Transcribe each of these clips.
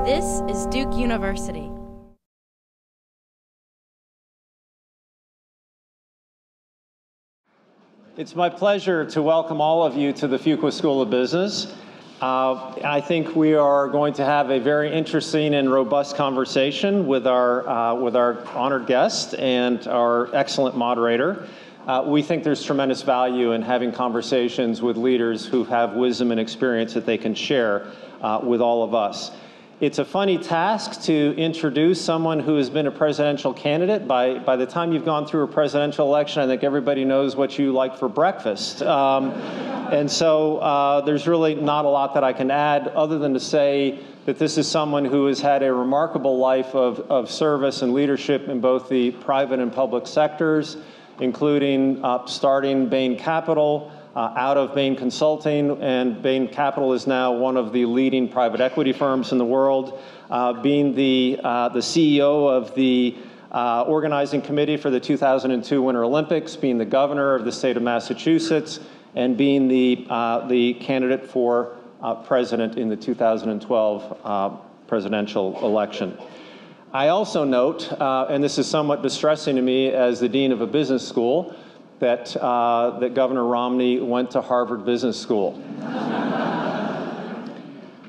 This is Duke University. It's my pleasure to welcome all of you to the Fuqua School of Business. I think we are going to have a very interesting and robust conversation with our honored guest and our excellent moderator. We think there's tremendous value in having conversations with leaders who have wisdom and experience that they can share with all of us. It's a funny task to introduce someone who has been a presidential candidate. By the time you've gone through a presidential election, I think everybody knows what you like for breakfast. And so there's really not a lot that I can add other than to say that this is someone who has had a remarkable life of service and leadership in both the private and public sectors, including starting Bain Capital, out of Bain Consulting, and Bain Capital is now one of the leading private equity firms in the world, being the CEO of the organizing committee for the 2002 Winter Olympics, being the governor of the state of Massachusetts, and being the candidate for president in the 2012 presidential election. I also note, and this is somewhat distressing to me as the dean of a business school, that Governor Romney went to Harvard Business School.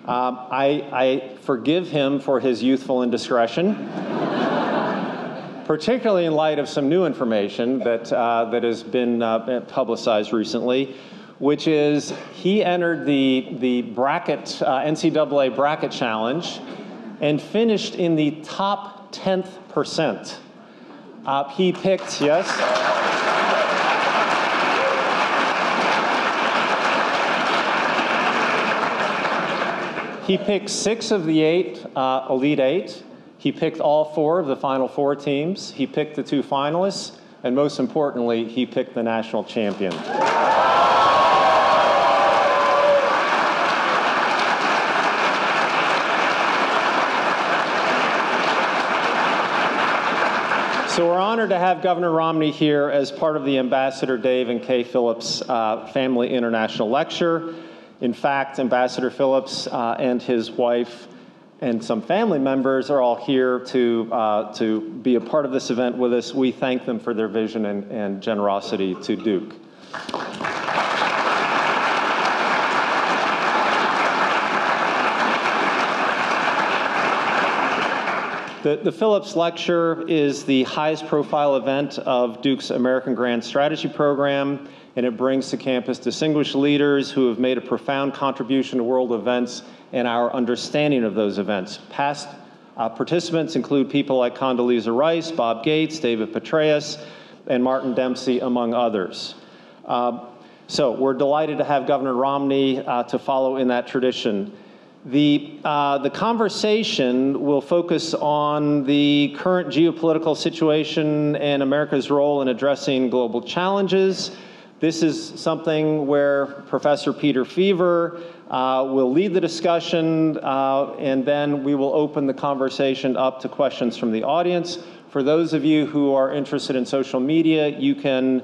I forgive him for his youthful indiscretion, particularly in light of some new information that has been publicized recently, which is he entered the bracket, NCAA bracket challenge and finished in the top 10th percent. He picked, yes? He picked 6 of the 8 Elite 8. He picked all 4 of the Final 4 teams. He picked the 2 finalists. And most importantly, he picked the national champion. So we're honored to have Governor Romney here as part of the Ambassador Dave and Kay Phillips Family International Lecture. In fact, Ambassador Phillips and his wife and some family members are all here to be a part of this event with us. We thank them for their vision and generosity to Duke. The Phillips Lecture is the highest profile event of Duke's American Grand Strategy Program, and it brings to campus distinguished leaders who have made a profound contribution to world events and our understanding of those events. Past participants include people like Condoleezza Rice, Bob Gates, David Petraeus, and Martin Dempsey, among others. So we're delighted to have Governor Romney to follow in that tradition. The conversation will focus on the current geopolitical situation and America's role in addressing global challenges. This is something where Professor Peter Feaver will lead the discussion, and then we will open the conversation up to questions from the audience. For those of you who are interested in social media, you can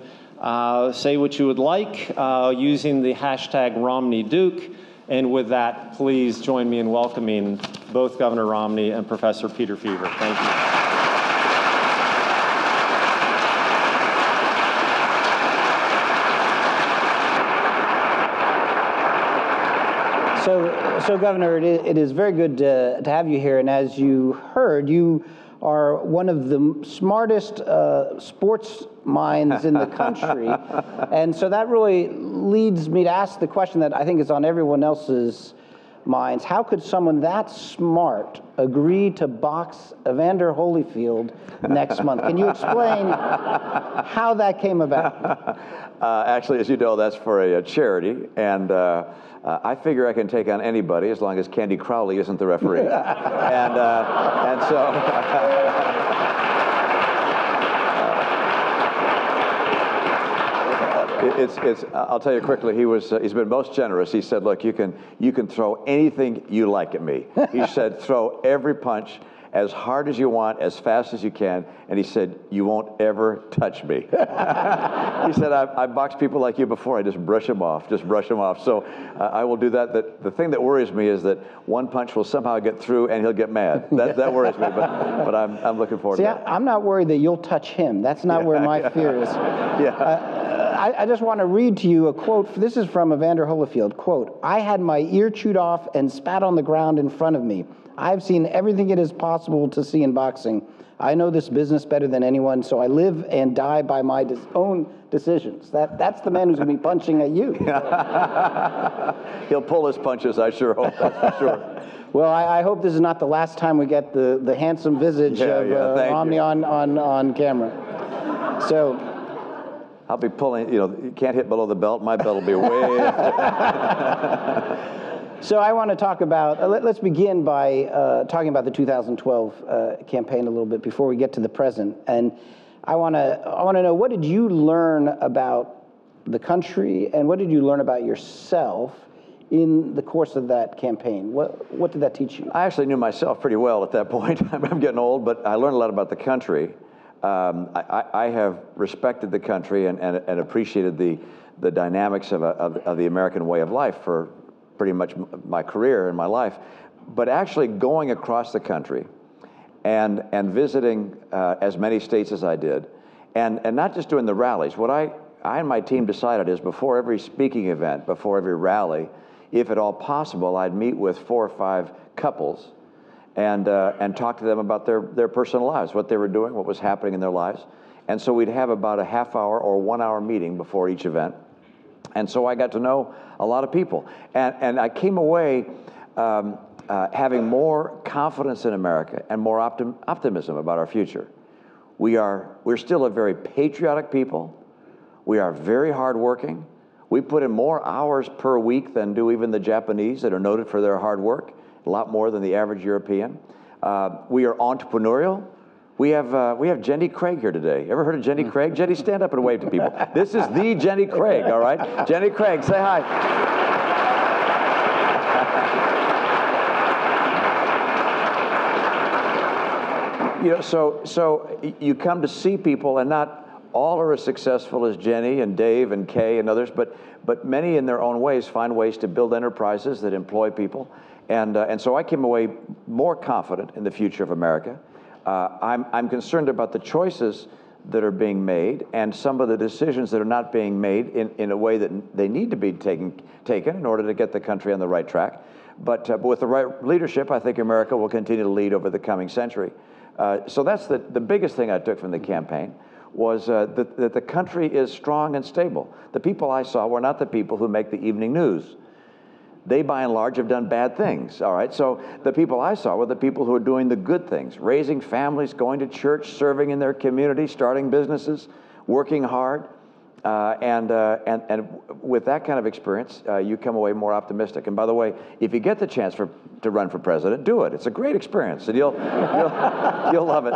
say what you would like using the hashtag RomneyDuke. And with that, please join me in welcoming both Governor Romney and Professor Peter Feaver. Thank you. So Governor, it is very good to have you here. And as you heard, you are one of the smartest sports minds in the country. And so that really leads me to ask the question that I think is on everyone else's minds. How could someone that smart agree to box Evander Holyfield next month? Can you explain how that came about? Actually, as you know, that's for a charity, and I figure I can take on anybody as long as Candy Crowley isn't the referee. and so. I'll tell you quickly, he's been most generous. He said, look, you can throw anything you like at me. He said, throw every punch. as hard as you want, as fast as you can. And he said, you won't ever touch me. He said, I boxed people like you before. I just brush them off, So I will do that. The thing that worries me is that one punch will somehow get through and he'll get mad. That worries me, but I'm looking forward to that. I'm not worried that you'll touch him. That's not where my fear is. I just want to read to you a quote. This is from Evander Holyfield. Quote, I had my ear chewed off and spat on the ground in front of me. I've seen everything it is possible to see in boxing. I know this business better than anyone, so I live and die by my own decisions. That's the man who's going to be punching at you. He'll pull his punches, I sure hope, that's for sure. Well, I hope this is not the last time we get the handsome visage of Romney on camera. So I'll be pulling, you can't hit below the belt. My belt will be way. So I want to talk about, let's begin by talking about the 2012 campaign a little bit before we get to the present. And I want to know, what did you learn about the country and what did you learn about yourself in the course of that campaign? What did that teach you? I actually knew myself pretty well at that point. I'm getting old, but I learned a lot about the country. I have respected the country and appreciated the dynamics of the American way of life for pretty much my career and my life. But actually going across the country and visiting as many states as I did, and not just doing the rallies. What I and my team decided is before every speaking event, before every rally, if at all possible, I'd meet with 4 or 5 couples and talk to them about their personal lives, what they were doing, what was happening in their lives. And so we'd have about a half-hour or 1-hour meeting before each event. And so I got to know a lot of people. And I came away having more confidence in America and more optimism about our future. We're still a very patriotic people. We are very hardworking. We put in more hours per week than do even the Japanese that are noted for their hard work. A lot more than the average European. We are entrepreneurial. We have Jenny Craig here today. Ever heard of Jenny Craig? Jenny, stand up and wave to people. This is the Jenny Craig, all right? Jenny Craig, say hi. So you come to see people, and not all are as successful as Jenny and Dave and Kay and others, but many in their own ways find ways to build enterprises that employ people. And so I came away more confident in the future of America. I'm concerned about the choices that are being made and some of the decisions that are not being made in a way that they need to be taken in order to get the country on the right track. But with the right leadership, I think America will continue to lead over the coming century. So that's the biggest thing I took from the campaign, was that the country is strong and stable. The people I saw were not the people who make the evening news. They, by and large, have done bad things, all right? So the people I saw were the people who are doing the good things, raising families, going to church, serving in their community, starting businesses, working hard. And with that kind of experience, you come away more optimistic. And by the way, if you get the chance to run for president, do it. It's a great experience, and you'll love it.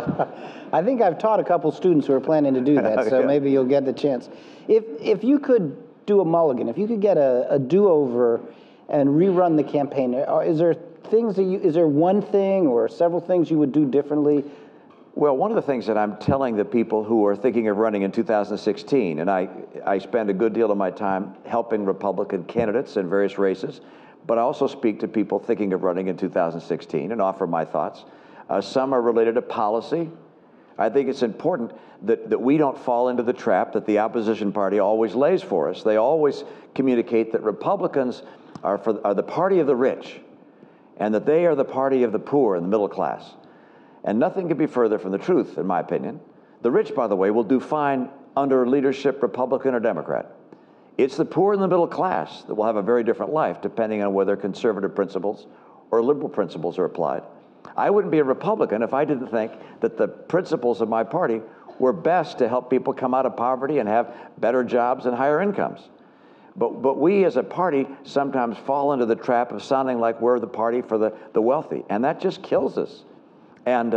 I think I've taught a couple students who are planning to do that, so maybe you'll get the chance. If you could do a mulligan, if you could get a do-over and rerun the campaign, is there one thing or several things you would do differently? Well, one of the things that I'm telling the people who are thinking of running in 2016, and I spend a good deal of my time helping Republican candidates in various races, but I also speak to people thinking of running in 2016 and offer my thoughts. Some are related to policy. I think it's important that we don't fall into the trap that the opposition party always lays for us. They always communicate that Republicans are the party of the rich, and that they are the party of the poor and the middle class. And nothing could be further from the truth, in my opinion. The rich, by the way, will do fine under leadership, Republican or Democrat. It's the poor and the middle class that will have a very different life, depending on whether conservative principles or liberal principles are applied. I wouldn't be a Republican if I didn't think that the principles of my party were best to help people come out of poverty and have better jobs and higher incomes. But we as a party sometimes fall into the trap of sounding like we're the party for the wealthy, and that just kills us. And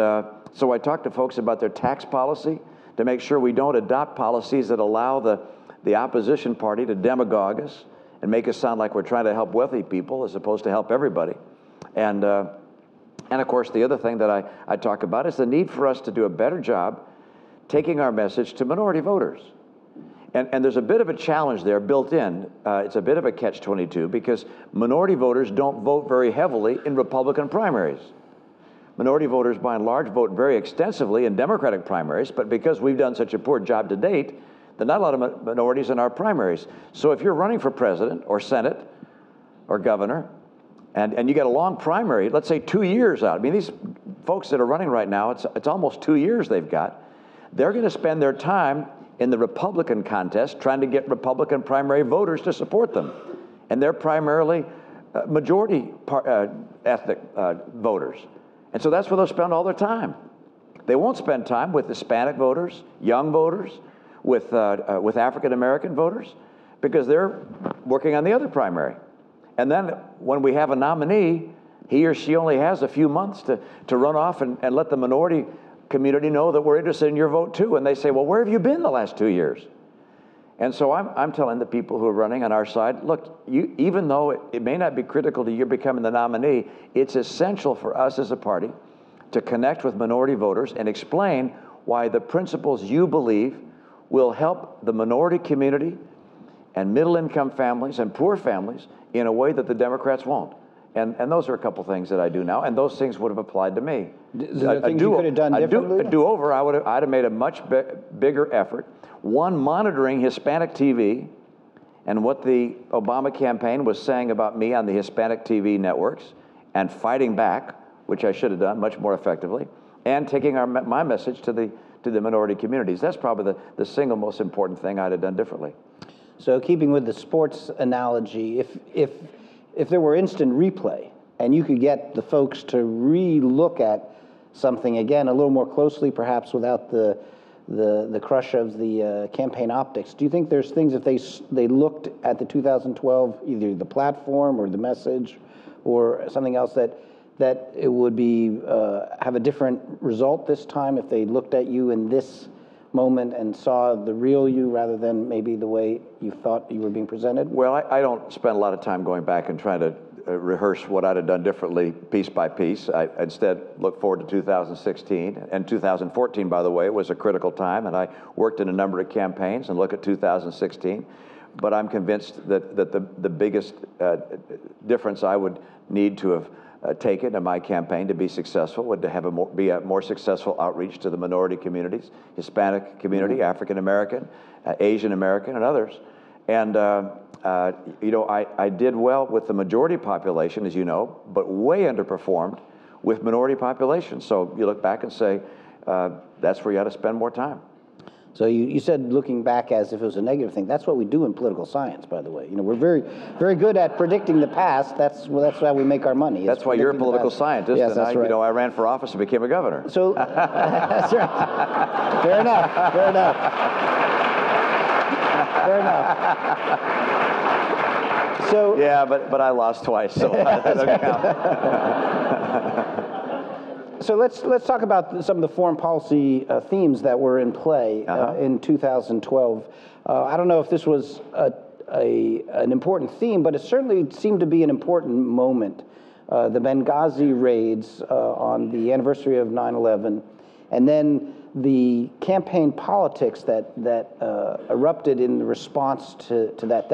so I talk to folks about their tax policy to make sure we don't adopt policies that allow the opposition party to demagogue us and make us sound like we're trying to help wealthy people as opposed to help everybody. And And of course, the other thing that I talk about is the need for us to do a better job taking our message to minority voters. And there's a bit of a challenge there built in. It's a bit of a catch-22 because minority voters don't vote very heavily in Republican primaries. Minority voters, by and large, vote very extensively in Democratic primaries, but because we've done such a poor job to date, there are not a lot of minorities in our primaries. So if you're running for president or Senate or governor, and you got a long primary, let's say 2 years out. I mean, these folks that are running right now, it's almost 2 years they've got. They're going to spend their time in the Republican contest trying to get Republican primary voters to support them. And they're primarily majority ethnic voters. And so that's where they'll spend all their time. They won't spend time with Hispanic voters, young voters, with African-American voters, because they're working on the other primary. And then when we have a nominee, he or she only has a few months to run off and let the minority community know that we're interested in your vote too. And they say, well, where have you been the last 2 years? And so I'm telling the people who are running on our side, look, even though it may not be critical to you becoming the nominee, it's essential for us as a party to connect with minority voters and explain why the principles you believe will help the minority community and middle-income families and poor families in a way that the Democrats won't. And those are a couple things that I do now, and those things would have applied to me. There things you could have done differently? A do-over, I'd have made a much bigger effort. One, monitoring Hispanic TV and what the Obama campaign was saying about me on the Hispanic TV networks and fighting back, which I should have done much more effectively, and taking my message to the minority communities. That's probably the single most important thing I'd have done differently. So keeping with the sports analogy, if there were instant replay and you could get the folks to re-look at something again a little more closely, perhaps without the crush of the campaign optics, do you think there's things if they looked at the 2012, either the platform or the message or something else that it would be have a different result this time if they looked at you in this moment and saw the real you rather than maybe the way you thought you were being presented? Well, I don't spend a lot of time going back and trying to rehearse what I'd have done differently piece by piece. I instead look forward to 2016. And 2014, by the way, was a critical time, and I worked in a number of campaigns and look at 2016. But I'm convinced that the biggest difference I would need to have taken in my campaign to be successful would to have a more successful outreach to the minority communities, Hispanic community, African American, Asian American, and others. And I did well with the majority population, as you know, but way underperformed with minority population. So you look back and say, that's where you ought to spend more time. So you said looking back as if it was a negative thing. That's what we do in political science, by the way. You know, we're very, very good at predicting the past. That's how we make our money. That's why you're a political scientist, yes, and that's right. I ran for office and became a governor. So that's right. Fair enough. Fair enough. Fair enough. So yeah, but I lost twice, so that doesn't count. So let's talk about some of the foreign policy themes that were in play in 2012. I don't know if this was an important theme, but it certainly seemed to be an important moment. The Benghazi raids on the anniversary of 9/11, and then the campaign politics that erupted in response to that.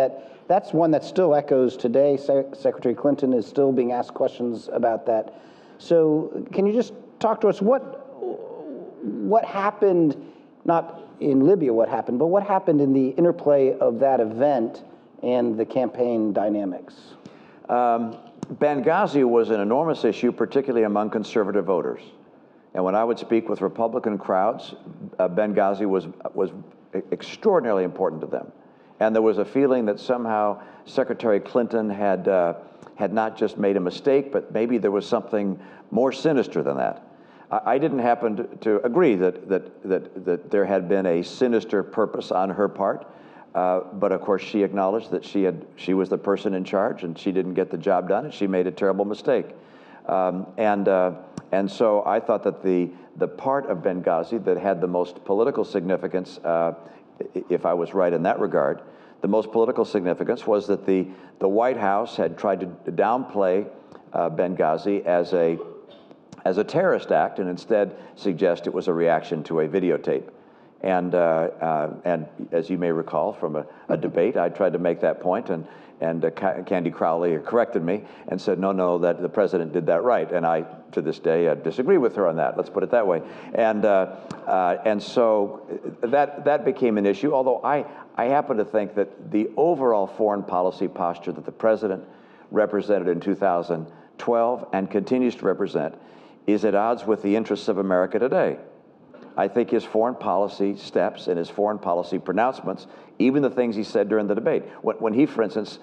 That's one that still echoes today. Secretary Clinton is still being asked questions about that. So can you just talk to us what happened, not in Libya what happened, but what happened in the interplay of that event and the campaign dynamics? Benghazi was an enormous issue, particularly among conservative voters. And when I would speak with Republican crowds, Benghazi was extraordinarily important to them. And there was a feeling that somehow Secretary Clinton had not just made a mistake, but maybe there was something more sinister than that. I didn't happen to agree that there had been a sinister purpose on her part, but of course she acknowledged that she was the person in charge and she didn't get the job done and she made a terrible mistake. And so I thought that the part of Benghazi that had the most political significance, if I was right in that regard, the most political significance was that the White House had tried to downplay Benghazi as as a terrorist act and instead suggest it was a reaction to a videotape. And as you may recall from a debate, I tried to make that point, and Candy Crowley corrected me and said, no, that the president did that right. And I, to this day, disagree with her on that. Let's put it that way. And so that became an issue, although I happen to think that the overall foreign policy posture that the president represented in 2012 and continues to represent is at odds with the interests of America today. I think his foreign policy steps and his foreign policy pronouncements, even the things he said during the debate, when he, for instance,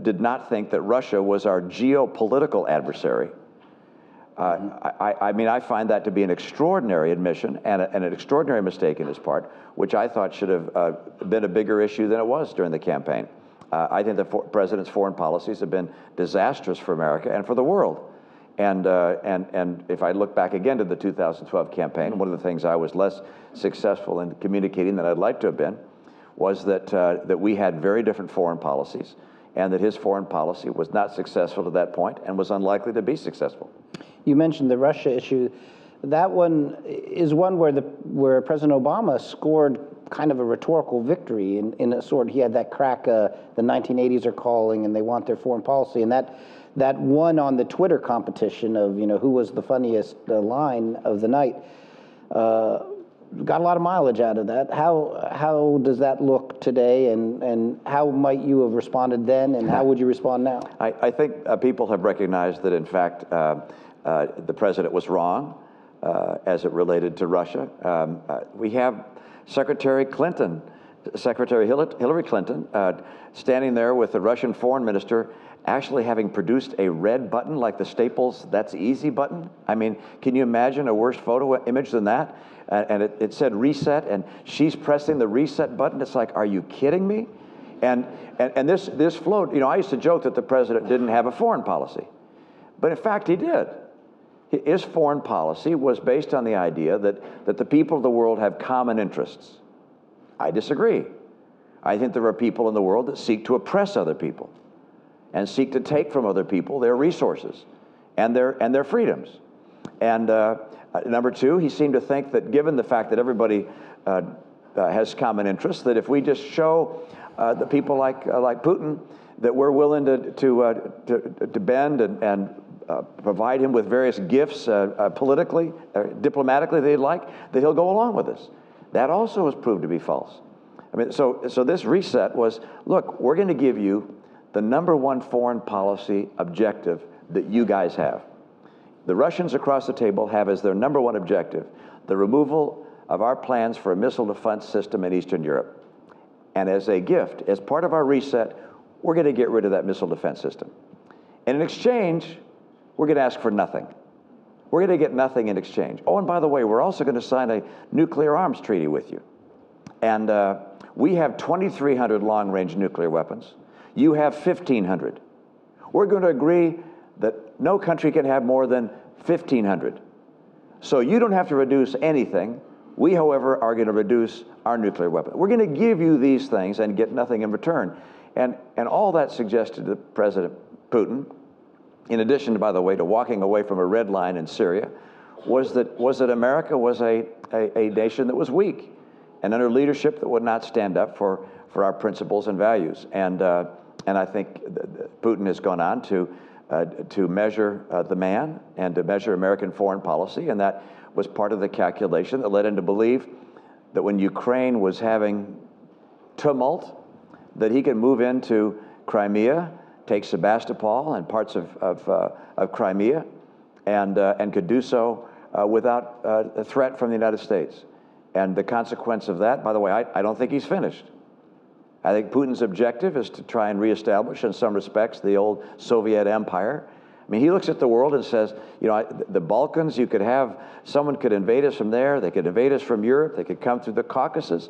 did not think that Russia was our geopolitical adversary, I mean, I find that to be an extraordinary admission and an extraordinary mistake in his part, which I thought should have been a bigger issue than it was during the campaign. I think the president's foreign policies have been disastrous for America and for the world. And if I look back again to the 2012 campaign, one of the things I was less successful in communicating than I'd like to have been was that we had very different foreign policies, and that his foreign policy was not successful to that point and was unlikely to be successful. You mentioned the Russia issue. That one is one where President Obama scored kind of a rhetorical victory in a sort. He had that crack, the 1980s are calling and they want their foreign policy, and that won on the Twitter competition of, who was the funniest line of the night. Got a lot of mileage out of that. How does that look today, and how might you have responded then, and how would you respond now? I think people have recognized that, in fact, the president was wrong as it related to Russia. We have Secretary Hillary Clinton, standing there with the Russian foreign minister, actually having produced a red button like the Staples "That's Easy" button. I mean, can you imagine a worse photo image than that? And it said reset, and she's pressing the reset button. It's like, are you kidding me? And this flowed. I used to joke that the president didn't have a foreign policy, but in fact he did. His foreign policy was based on the idea that the people of the world have common interests. I disagree. I think there are people in the world that seek to oppress other people and seek to take from other people their resources and their freedoms. And number two, he seemed to think that given the fact that everybody has common interests, that if we just show the people like Putin that we're willing to bend and provide him with various gifts politically, diplomatically they'd like, that he'll go along with us. That also has proved to be false. I mean, so this reset was, look, we're going to give you the #1 foreign policy objective that you guys have. The Russians across the table have as their #1 objective the removal of our plans for a missile defense system in Eastern Europe. And as a gift, as part of our reset, we're going to get rid of that missile defense system. And in exchange, we're going to ask for nothing. We're going to get nothing in exchange. Oh, and by the way, we're also going to sign a nuclear arms treaty with you. And we have 2,300 long-range nuclear weapons. You have 1,500. We're going to agree that no country can have more than 1,500. So you don't have to reduce anything. We, however, are going to reduce our nuclear weapon. We're going to give you these things and get nothing in return. And all that suggested to President Putin, in addition, by the way, to walking away from a red line in Syria, was that America was a nation that was weak and under leadership that would not stand up for our principles and values. And I think Putin has gone on to measure the man and to measure American foreign policy, and that was part of the calculation that led him to believe that when Ukraine was having tumult, that he could move into Crimea, take Sebastopol and parts of Crimea, and could do so without a threat from the United States. And the consequence of that, by the way, I don't think he's finished. I think Putin's objective is to try and reestablish, in some respects, the old Soviet empire. I mean, he looks at the world and says, the Balkans, someone could invade us from there, they could invade us from Europe, they could come through the Caucasus,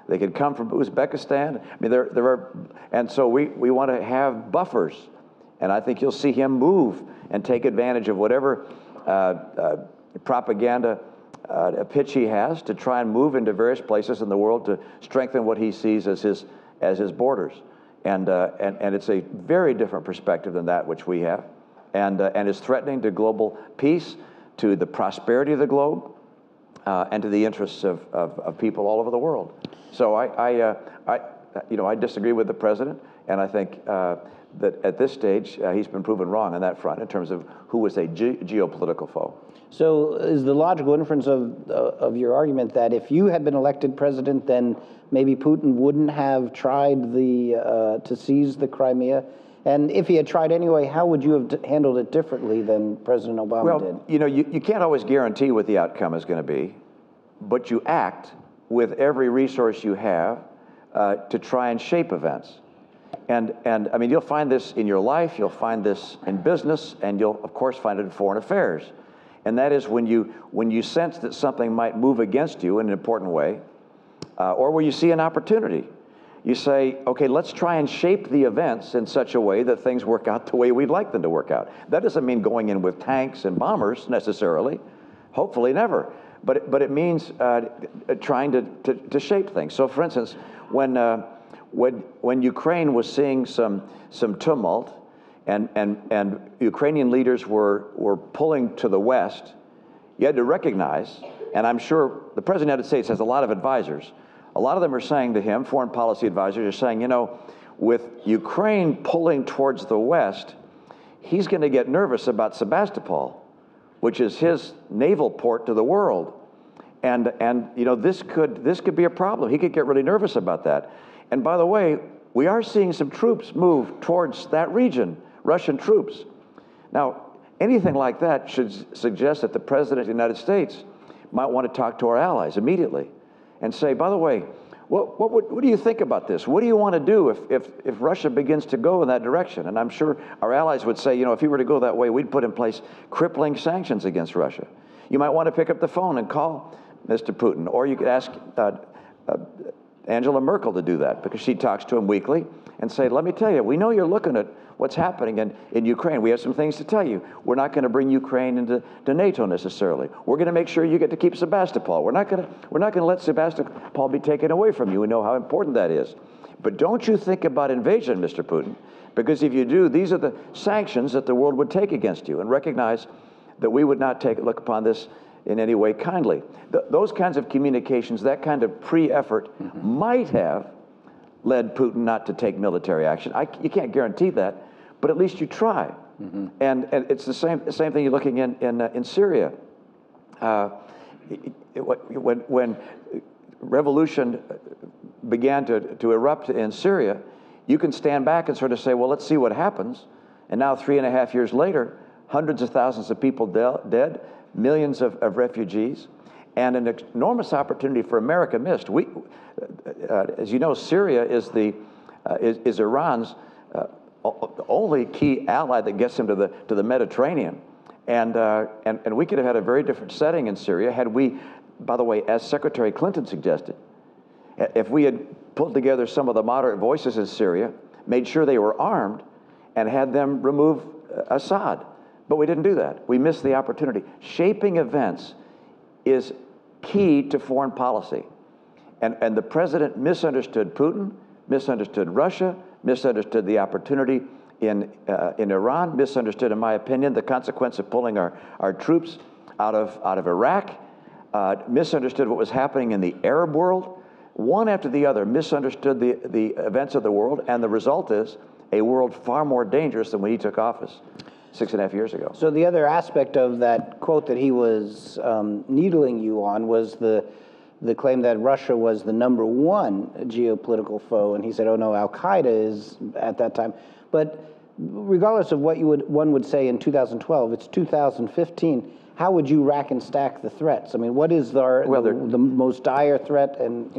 they could come from Uzbekistan. I mean, and so we want to have buffers. And I think you'll see him move and take advantage of whatever propaganda pitch he has to try and move into various places in the world to strengthen what he sees as his borders. And it's a very different perspective than that which we have, and is threatening to global peace, to the prosperity of the globe, and to the interests of people all over the world. So I disagree with the president, and I think that at this stage he's been proven wrong on that front in terms of who was a geopolitical foe. So is the logical inference of your argument that if you had been elected president, then maybe Putin wouldn't have tried to seize the Crimea? And if he had tried anyway, how would you have handled it differently than President Obama did? Well, you know, you can't always guarantee what the outcome is going to be, but you act with every resource you have to try and shape events. And I mean, you'll find this in your life, you'll find this in business, and you'll, of course, find it in foreign affairs. And that is when you sense that something might move against you in an important way, or where you see an opportunity. You say, okay, let's try and shape the events in such a way that things work out the way we'd like them to work out. That doesn't mean going in with tanks and bombers necessarily, hopefully never. But it means trying to shape things. So, for instance, when Ukraine was seeing some tumult, and Ukrainian leaders were pulling to the west, you had to recognize, and I'm sure the President of the United States has a lot of advisors. A lot of them are saying to him, foreign policy advisors are saying, you know, with Ukraine pulling towards the west, he's going to get nervous about Sebastopol, which is his naval port to the world. And you know, this could be a problem. He could get really nervous about that. And by the way, we are seeing some troops move towards that region, Russian troops. Now, anything like that should suggest that the President of the United States might want to talk to our allies immediately and say, by the way, what do you think about this? What do you want to do if Russia begins to go in that direction? And I'm sure our allies would say, you know, if he were to go that way, we'd put in place crippling sanctions against Russia. You might want to pick up the phone and call Mr. Putin, or you could ask Angela Merkel to do that, because she talks to him weekly, and say, let me tell you, we know you're looking at what's happening in Ukraine. We have some things to tell you. We're not going to bring Ukraine into NATO necessarily. We're going to make sure you get to keep Sebastopol. We're not going to let Sebastopol be taken away from you. We know how important that is. But don't you think about invasion, Mr. Putin, because if you do, these are the sanctions that the world would take against you, and recognize that we would not look upon this in any way kindly. Those kinds of communications, that kind of pre-effort might have led Putin not to take military action. You can't guarantee that, but at least you try. And it's the same thing you're looking in Syria. When revolution began to erupt in Syria, you can stand back and sort of say, well, let's see what happens. And now 3.5 years later, hundreds of thousands of people dead, millions of refugees, and an enormous opportunity for America missed. As you know, Syria is Iran's only key ally that gets them to the Mediterranean, and we could have had a very different setting in Syria had we, by the way, as Secretary Clinton suggested, if we had pulled together some of the moderate voices in Syria, made sure they were armed, and had them remove Assad. But we didn't do that. We missed the opportunity. Shaping events is key to foreign policy. And the president misunderstood Putin, misunderstood Russia, misunderstood the opportunity in Iran, misunderstood, in my opinion, the consequence of pulling our troops out of Iraq, misunderstood what was happening in the Arab world. One after the other misunderstood the events of the world, and the result is a world far more dangerous than when he took office 6.5 years ago. So the other aspect of that quote that he was needling you on was the claim that Russia was the #1 geopolitical foe, and he said, oh no, Al-Qaeda is at that time. But regardless of what one would say in 2012, it's 2015. How would you rack and stack the threats? I mean, what is the most dire threat, and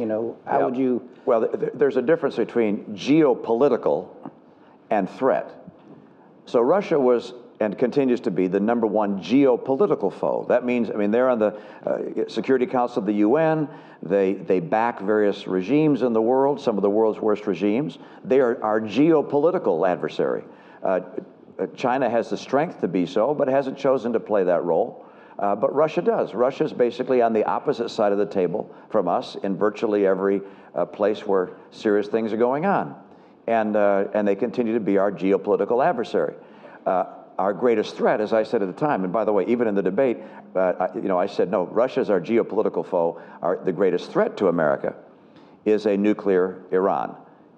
how would you? Well, there's a difference between geopolitical and threat. So Russia was and continues to be the #1 geopolitical foe. That means, they're on the Security Council of the UN. They back various regimes in the world, some of the world's worst regimes. They are our geopolitical adversary. China has the strength to be so, but hasn't chosen to play that role. But Russia does. Russia is basically on the opposite side of the table from us in virtually every place where serious things are going on. And they continue to be our geopolitical adversary. our greatest threat, as I said at the time, and by the way, even in the debate, I said, no, Russia's our geopolitical foe. The greatest threat to America is a nuclear Iran.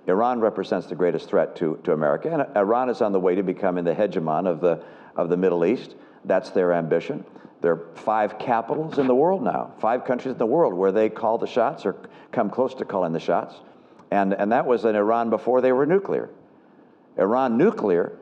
Iran represents the greatest threat to America, and Iran is on the way to becoming the hegemon of the Middle East. That's their ambition. There are 5 capitals in the world now, 5 countries in the world where they call the shots or come close to calling the shots. And that was in Iran before they were nuclear. Iran nuclear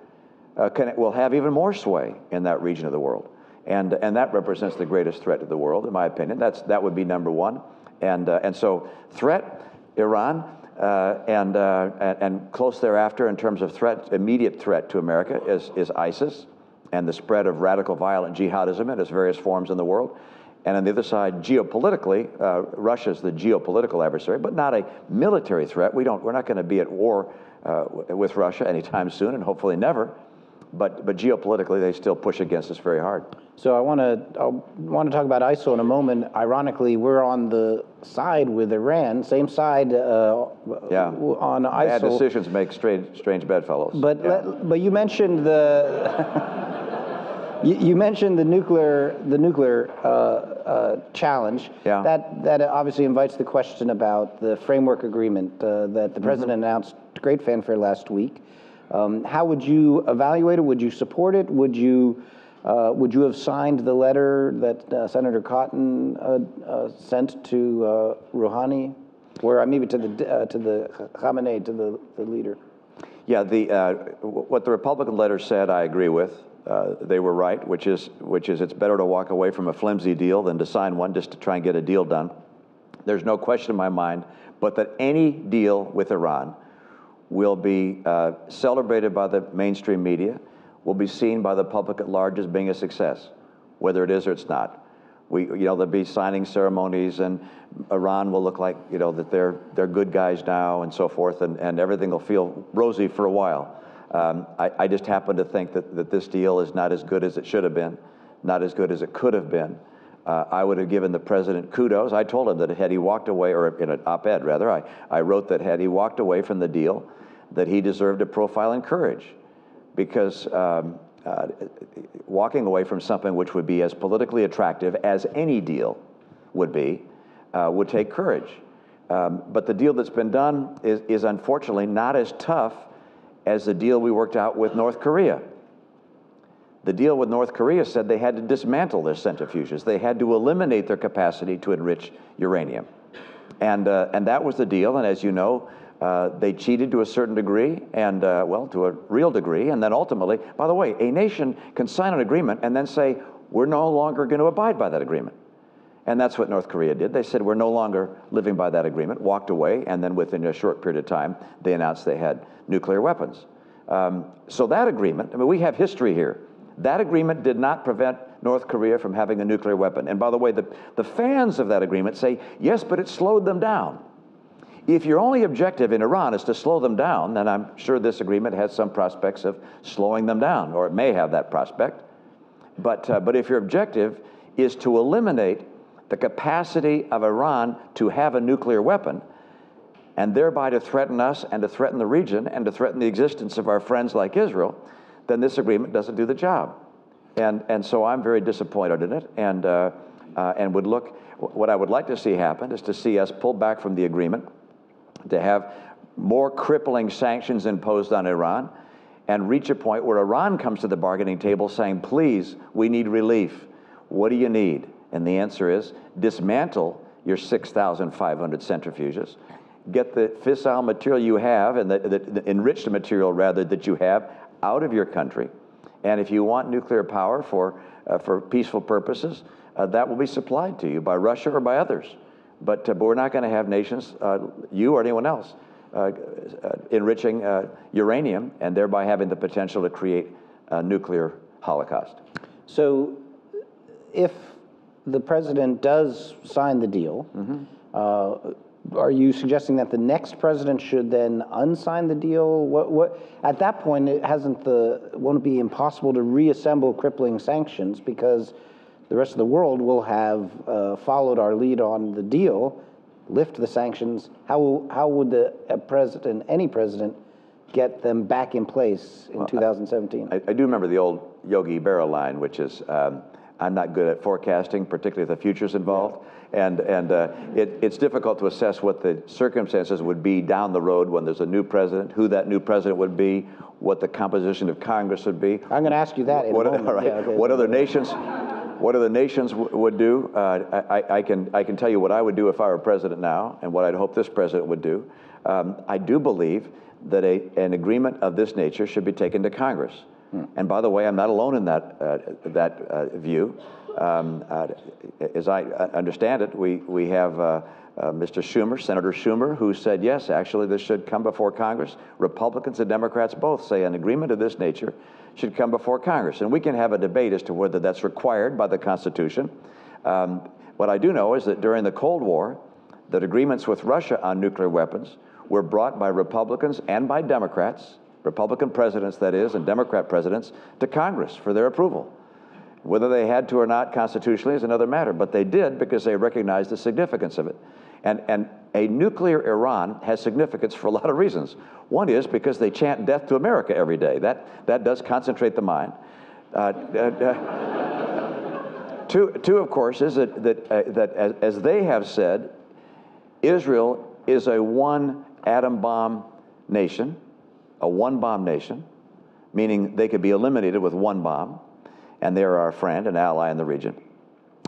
will have even more sway in that region of the world. And that represents the greatest threat to the world, in my opinion. That would be number one. And so threat, Iran, and close thereafter in terms of threat, immediate threat to America is ISIS and the spread of radical violent jihadism in its various forms in the world. And on the other side, geopolitically, Russia's the geopolitical adversary, but not a military threat. We're not going to be at war with Russia anytime soon, and hopefully never. But geopolitically, they still push against us very hard. So I want to talk about ISIL in a moment. Ironically, we're on the side with Iran, same side on ISIL. Bad decisions make strange bedfellows. But you mentioned the you mentioned the nuclear challenge. Yeah. That obviously invites the question about the framework agreement that the president announced to great fanfare last week. How would you evaluate it? Would you support it? Would you have signed the letter that Senator Cotton sent to Rouhani, or maybe to the Khamenei, to the leader? Yeah, what the Republican letter said, I agree with. They were right, which is it's better to walk away from a flimsy deal than to sign one just to try and get a deal done. There's no question in my mind, but that any deal with Iran will be celebrated by the mainstream media, will be seen by the public at large as being a success, whether it is or it's not. There'll be signing ceremonies, and Iran will look like, that they're good guys now and so forth, and everything will feel rosy for a while. I just happen to think that this deal is not as good as it should have been, not as good as it could have been. I would have given the president kudos. I told him that had he walked away, or in an op-ed rather, I wrote that had he walked away from the deal, that he deserved a profile in courage, because walking away from something which would be as politically attractive as any deal would be, would take courage. But the deal that's been done is unfortunately not as tough as the deal we worked out with North Korea. The deal with North Korea said they had to dismantle their centrifuges. They had to eliminate their capacity to enrich uranium. And that was the deal, and as you know, they cheated to a certain degree, and to a real degree, and then ultimately, by the way, a nation can sign an agreement and then say, we're no longer going to abide by that agreement. And that's what North Korea did. They said, we're no longer living by that agreement, walked away, and then within a short period of time, they announced they had nuclear weapons. So that agreement, we have history here. That agreement did not prevent North Korea from having a nuclear weapon. And by the way, the fans of that agreement say, yes, but it slowed them down. If your only objective in Iran is to slow them down, then I'm sure this agreement has some prospects of slowing them down, or it may have that prospect. But if your objective is to eliminate the capacity of Iran to have a nuclear weapon, and thereby to threaten us and to threaten the region and to threaten the existence of our friends like Israel, then this agreement doesn't do the job. And so I'm very disappointed in it, and would look, what I would like to see happen is to see us pull back from the agreement, to have more crippling sanctions imposed on Iran, and reach a point where Iran comes to the bargaining table saying, please, we need relief. What do you need? And the answer is, dismantle your 6,500 centrifuges, get the fissile material you have, and the enriched material, rather, that you have out of your country. And if you want nuclear power for peaceful purposes, that will be supplied to you by Russia or by others. But we're not going to have nations, you or anyone else, enriching uranium and thereby having the potential to create a nuclear holocaust. So if the president does sign the deal, are you suggesting that the next president should then unsign the deal? What at that point, won't it be impossible to reassemble crippling sanctions, because the rest of the world will have followed our lead on the deal, lift the sanctions? How would any president, get them back in place in 2017? I do remember the old Yogi Berra line, which is, I'm not good at forecasting, particularly if the future's involved. And it's difficult to assess what the circumstances would be down the road when there's a new president, who that new president would be, what the composition of Congress would be. I'm going to ask you that in a moment. Right. Yeah, okay. What other nations would do. I can tell you what I would do if I were president now, and what I'd hope this president would do. I do believe that an agreement of this nature should be taken to Congress. And by the way, I'm not alone in that view. As I understand it, we have Mr. Schumer, Senator Schumer, who said, yes, actually, this should come before Congress. Republicans and Democrats both say an agreement of this nature should come before Congress. And we can have a debate as to whether that's required by the Constitution. What I do know is that during the Cold War, that agreements with Russia on nuclear weapons were brought by Republicans and by Democrats, Republican presidents, that is, and Democrat presidents, to Congress for their approval. Whether they had to or not constitutionally is another matter, but they did because they recognized the significance of it. And a nuclear Iran has significance for a lot of reasons. One is because they chant death to America every day. That does concentrate the mind. Two, of course, is that as they have said, Israel is a one atom bomb nation, a one-bomb nation, meaning they could be eliminated with one bomb, and they're our friend and ally in the region.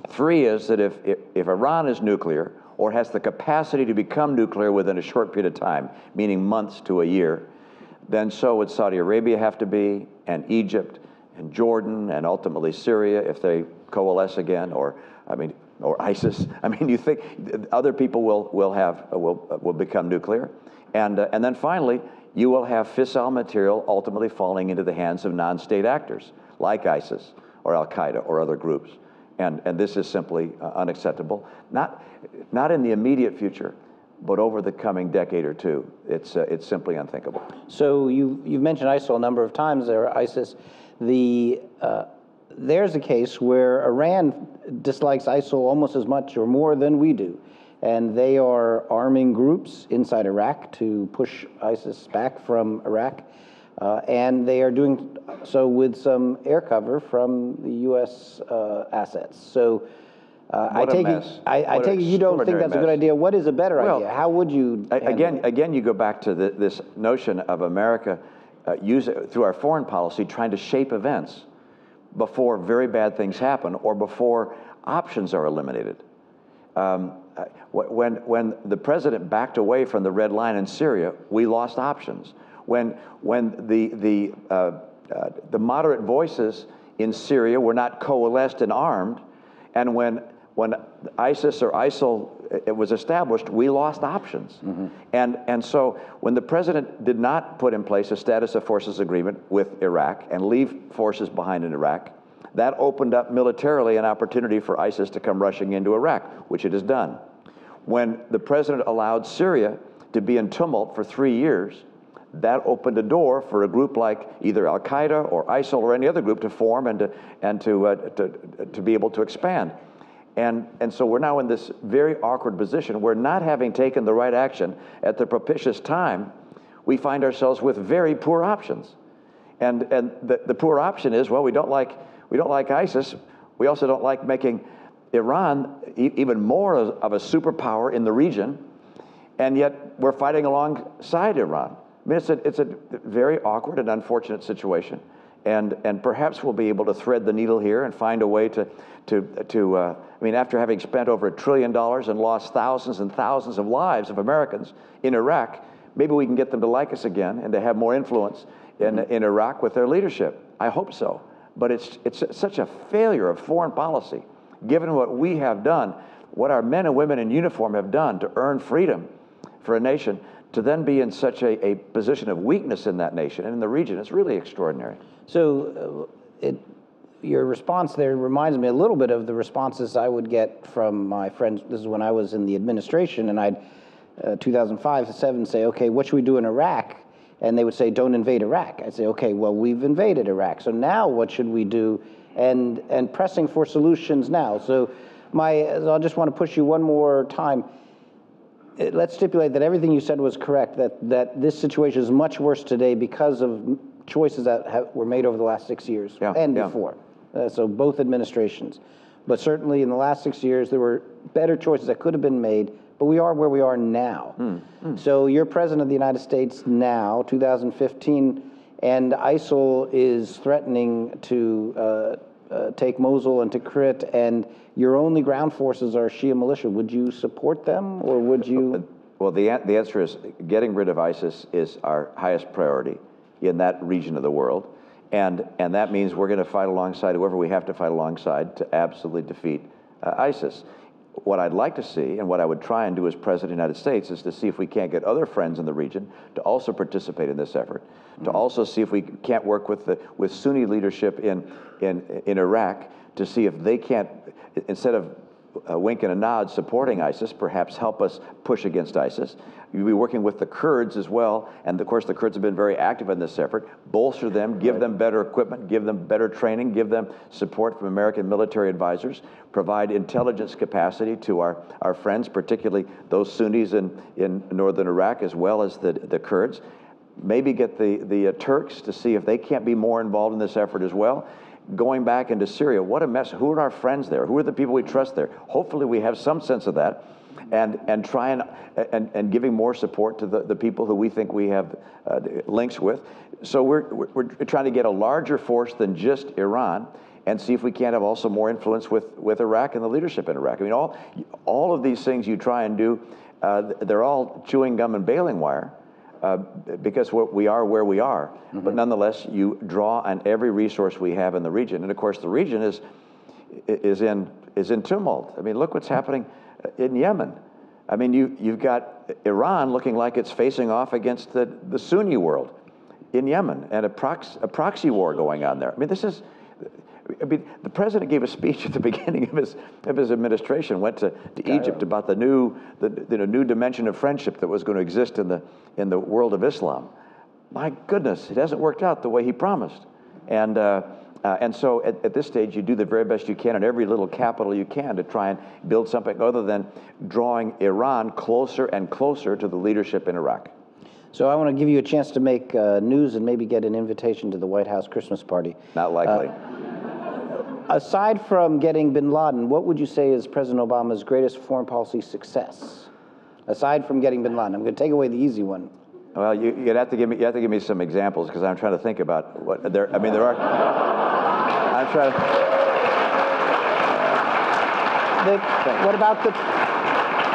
Three is that if Iran is nuclear, or has the capacity to become nuclear within a short period of time, meaning months to a year, then so would Saudi Arabia have to be, and Egypt, and Jordan, and ultimately Syria if they coalesce again, or ISIS. I mean, you think other people will become nuclear, and then finally, you will have fissile material ultimately falling into the hands of non-state actors like ISIS or Al-Qaeda or other groups. And this is simply unacceptable. Not in the immediate future, but over the coming decade or two. It's simply unthinkable. So you've mentioned ISIL a number of times there, ISIS. There's a case where Iran dislikes ISIL almost as much or more than we do. And they are arming groups inside Iraq to push ISIS back from Iraq. And they are doing so with some air cover from the U.S. Assets. So I take it you don't think that's a good idea. What is a better idea? How would you? Again, you go back to this notion of America through our foreign policy trying to shape events before very bad things happen or before options are eliminated. When the president backed away from the red line in Syria, we lost options. When the moderate voices in Syria were not coalesced and armed, and when ISIS or ISIL it was established, we lost options. Mm-hmm. And so when the president did not put in place a status of forces agreement with Iraq and leave forces behind in Iraq, that opened up militarily an opportunity for ISIS to come rushing into Iraq, which it has done. When the president allowed Syria to be in tumult for 3 years, that opened a door for a group like either Al-Qaeda or ISIL or any other group to form and to be able to expand. And so we're now in this very awkward position where, not having taken the right action at the propitious time, we find ourselves with very poor options. And the poor option is, well, we don't like ISIS. We also don't like making Iran even more of a superpower in the region, and yet we're fighting alongside Iran. I mean, it's a very awkward and unfortunate situation, and perhaps we'll be able to thread the needle here and find a way to I mean, after having spent over $1 trillion and lost thousands and thousands of lives of Americans in Iraq, maybe we can get them to like us again and to have more influence in Iraq with their leadership. I hope so. But it's such a failure of foreign policy, given what we have done, what our men and women in uniform have done to earn freedom for a nation, to then be in such a position of weakness in that nation and in the region. It's really extraordinary. So your response there reminds me a little bit of the responses I would get from my friends. This is when I was in the administration, and I'd 2005 to 7 say, okay, what should we do in Iraq? And they would say, don't invade Iraq. I'd say, okay, well, we've invaded Iraq. So now what should we do? And pressing for solutions now. So I just want to push you one more time. Let's stipulate that everything you said was correct, that this situation is much worse today because of choices that were made over the last 6 years and before. So both administrations. But certainly in the last 6 years, there were better choices that could have been made, but we are where we are now. So you're president of the United States now, 2015, and ISIL is threatening to take Mosul and Tikrit, and your only ground forces are Shia militia. Would you support them, or would you? Well, the answer is getting rid of ISIS is our highest priority in that region of the world. And that means we're going to fight alongside whoever we have to fight alongside to absolutely defeat ISIS. What I'd like to see, and what I would try and do as President of the United States, is to see if we can't get other friends in the region to also participate in this effort, to also see if we can't work with Sunni leadership in Iraq to see if they can't, instead of a wink and a nod supporting ISIS, perhaps help us push against ISIS. You'll be working with the Kurds as well, and of course the Kurds have been very active in this effort. Bolster them, give them better equipment, give them better training, give them support from American military advisors, provide intelligence capacity to our friends, particularly those Sunnis in northern Iraq as well as the Kurds. Maybe get the Turks to see if they can't be more involved in this effort as well. Going back into Syria, what a mess. Who are our friends there? Who are the people we trust there? Hopefully we have some sense of that, and try and giving more support to the people who we think we have links with. So we're trying to get a larger force than just Iran, and see if we can't have also more influence with Iraq and the leadership in Iraq. I mean, all of these things you try and do, they're all chewing gum and baling wire. Because we are where we are, but nonetheless, you draw on every resource we have in the region, and of course, the region is in tumult. I mean, look what's happening in Yemen. I mean, you've got Iran looking like it's facing off against the Sunni world in Yemen, and a proxy war going on there. I mean, the president gave a speech at the beginning of his administration, went to Egypt about the new dimension of friendship that was going to exist in the world of Islam. My goodness, it hasn't worked out the way he promised. And so at this stage, you do the very best you can in every little capital you can to try and build something other than drawing Iran closer and closer to the leadership in Iraq. So I want to give you a chance to make news and maybe get an invitation to the White House Christmas party. Not likely. Aside from getting bin Laden, what would you say is President Obama's greatest foreign policy success? Aside from getting bin Laden, I'm going to take away the easy one. Well, you have to give me some examples, because I'm trying to think about what there. I mean, there are. I'm trying to. What about the?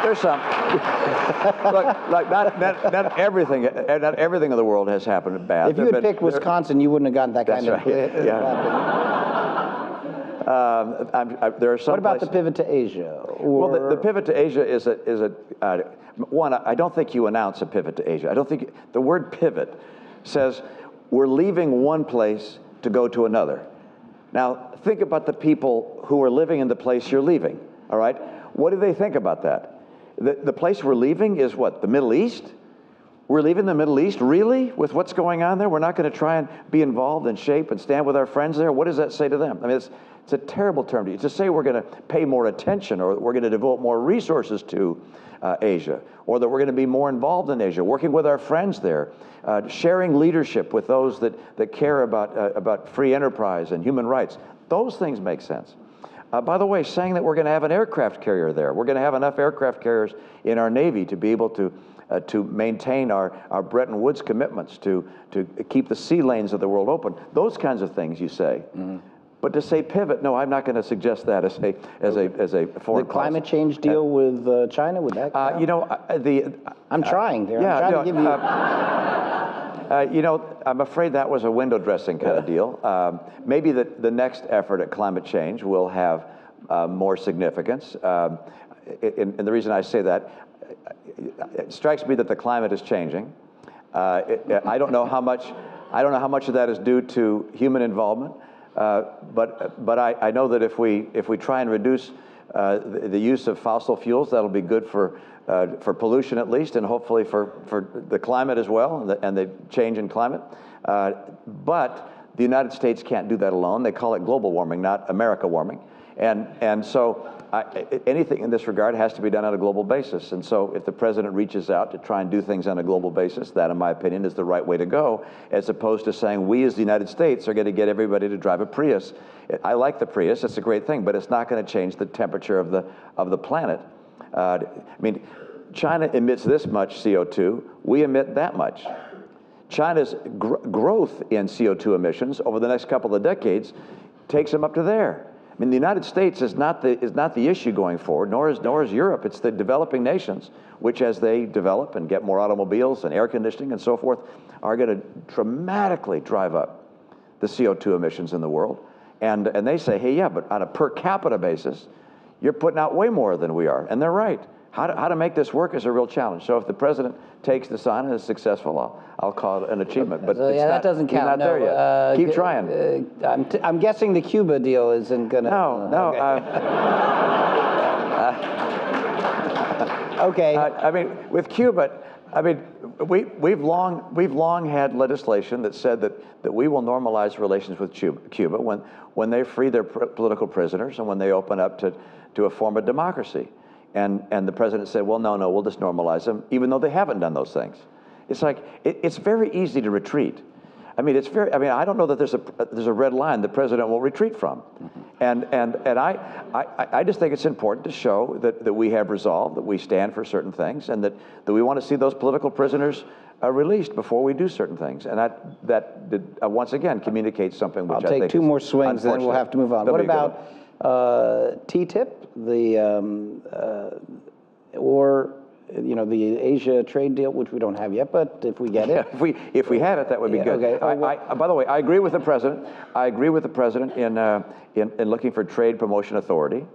There's some. Look, not everything in the world has happened bad. If you had picked Wisconsin, you wouldn't have gotten that kind of. There are some. What about the pivot to Asia? Well, the pivot to Asia is one. I don't think you announce a pivot to Asia. I don't think the word pivot says we're leaving one place to go to another. Now, think about the people who are living in the place you're leaving. All right, what do they think about that? The place we're leaving is what? The Middle East? We're leaving the Middle East, really? With what's going on there? We're not going to try and be involved and shape and stand with our friends there? What does that say to them? I mean, it's a terrible term to use. To say we're going to pay more attention, or we're going to devote more resources to Asia, or that we're going to be more involved in Asia, working with our friends there, sharing leadership with those that care about free enterprise and human rights. Those things make sense. By the way, saying that we're going to have an aircraft carrier there, we're going to have enough aircraft carriers in our Navy to be able to maintain our Bretton Woods commitments, to keep the sea lanes of the world open. Those kinds of things you say. Mm-hmm. But to say pivot, no, I'm not going to suggest that as a foreign the climate change deal with China, would that count? I'm trying there. I'm trying to give you. I'm afraid that was a window dressing kind of deal. Maybe the next effort at climate change will have more significance. And the reason I say that, it strikes me that the climate is changing. I don't know how much of that is due to human involvement. But I know that if we try and reduce the use of fossil fuels, that'll be good for pollution at least, and hopefully for the climate as well, and the change in climate. But the United States can't do that alone. They call it global warming, not America warming. And so anything in this regard has to be done on a global basis. And so if the president reaches out to try and do things on a global basis, that, in my opinion, is the right way to go, as opposed to saying we as the United States are going to get everybody to drive a Prius. I like the Prius, it's a great thing, but it's not going to change the temperature of the planet. I mean, China emits this much CO2, we emit that much. China's growth in CO2 emissions over the next couple of decades takes them up to there. I mean, the United States is not the issue going forward, nor is Europe. It's the developing nations, which as they develop and get more automobiles and air conditioning and so forth, are going to dramatically drive up the CO2 emissions in the world. And they say, hey, yeah, but on a per capita basis, you're putting out way more than we are. And they're right. How to make this work is a real challenge. So if the president takes this on and is successful, I'll call it an achievement. But yeah, that doesn't count. He's not there yet. Keep trying. I'm guessing the Cuba deal isn't going to. No. Okay. I mean, with Cuba, I mean, we've long had legislation that said that we will normalize relations with Cuba when they free their political prisoners and when they open up to a form of democracy. And the president said, well, no, we'll just normalize them, even though they haven't done those things. It's like, it's very easy to retreat. I mean, I don't know that there's a red line the president will retreat from. And I just think it's important to show that we have resolve, that we stand for certain things, and that we want to see those political prisoners released before we do certain things. And that once again communicates something which I think I'll take two more swings, and then we'll have to move on. What about TTIP, or the Asia trade deal, which we don't have yet, but if we get it, if we had it, that would be good. Okay. By the way, I agree with the president. I agree with the president in looking for trade promotion authority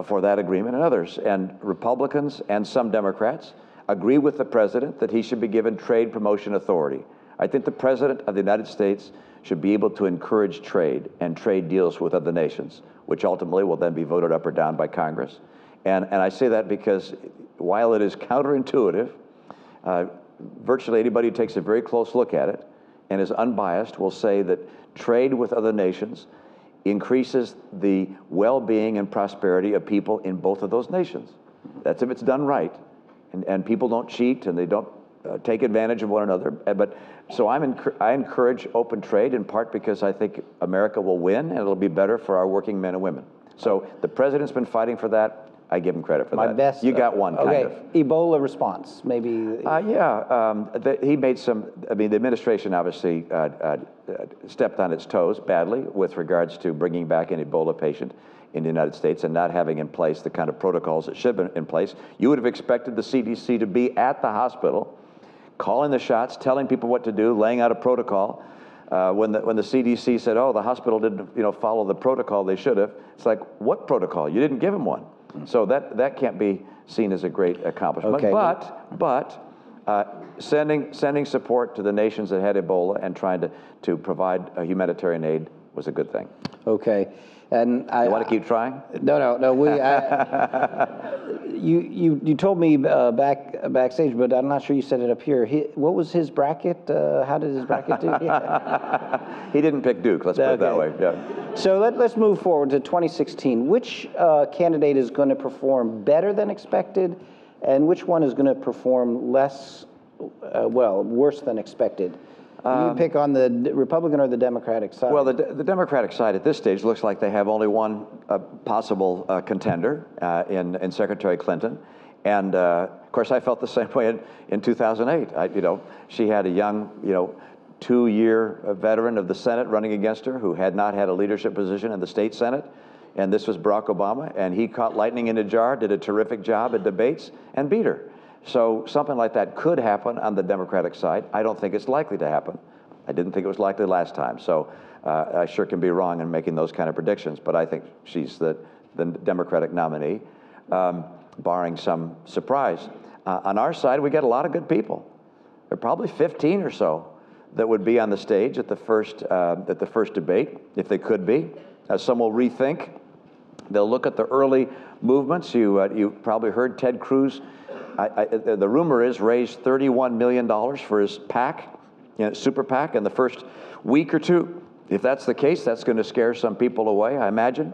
for that agreement and others. And Republicans and some Democrats agree with the president that he should be given trade promotion authority. I think the president of the United States should be able to encourage trade and trade deals with other nations, which ultimately will then be voted up or down by Congress. And I say that because while it is counterintuitive, virtually anybody who takes a very close look at it and is unbiased will say that trade with other nations increases the well-being and prosperity of people in both of those nations. That's if it's done right, and people don't cheat and they don't take advantage of one another. But so I encourage open trade in part because I think America will win and it'll be better for our working men and women. So the president's been fighting for that. I give him credit for that. My best. You got one, kind of. Ebola response, maybe. He made some. I mean, the administration obviously stepped on its toes badly with regards to bringing back an Ebola patient in the United States and not having in place the kind of protocols that should have been in place. You would have expected the CDC to be at the hospital, calling the shots, telling people what to do, laying out a protocol. When the CDC said, "Oh, the hospital didn't, follow the protocol they should have," it's like, what protocol? You didn't give them one. So that can't be seen as a great accomplishment. Okay. But sending support to the nations that had Ebola and trying to provide humanitarian aid was a good thing. Okay. And you want to keep trying? No. You told me backstage, but I'm not sure you set it up here. What was his bracket? How did his bracket do? He didn't pick Duke. Let's put it that way. Yeah. So let's move forward to 2016. Which candidate is going to perform better than expected, and which one is going to perform worse than expected? You pick on the Republican or the Democratic side? Well, the Democratic side at this stage looks like they have only one possible contender in Secretary Clinton. And of course, I felt the same way in 2008. She had a young, 2-year veteran of the Senate running against her who had not had a leadership position in the state Senate. And this was Barack Obama. And he caught lightning in a jar, did a terrific job at debates, and beat her. So something like that could happen on the Democratic side. I don't think it's likely to happen. I didn't think it was likely last time. So I sure can be wrong in making those kind of predictions, but I think she's the Democratic nominee, barring some surprise. On our side, we get a lot of good people. There are probably 15 or so that would be on the stage at the first debate, if they could be. Some will rethink. They'll look at the early movements. You probably heard Ted Cruz. The rumor is raised $31 million for his PAC, super PAC, in the first week or two. If that's the case, that's going to scare some people away, I imagine.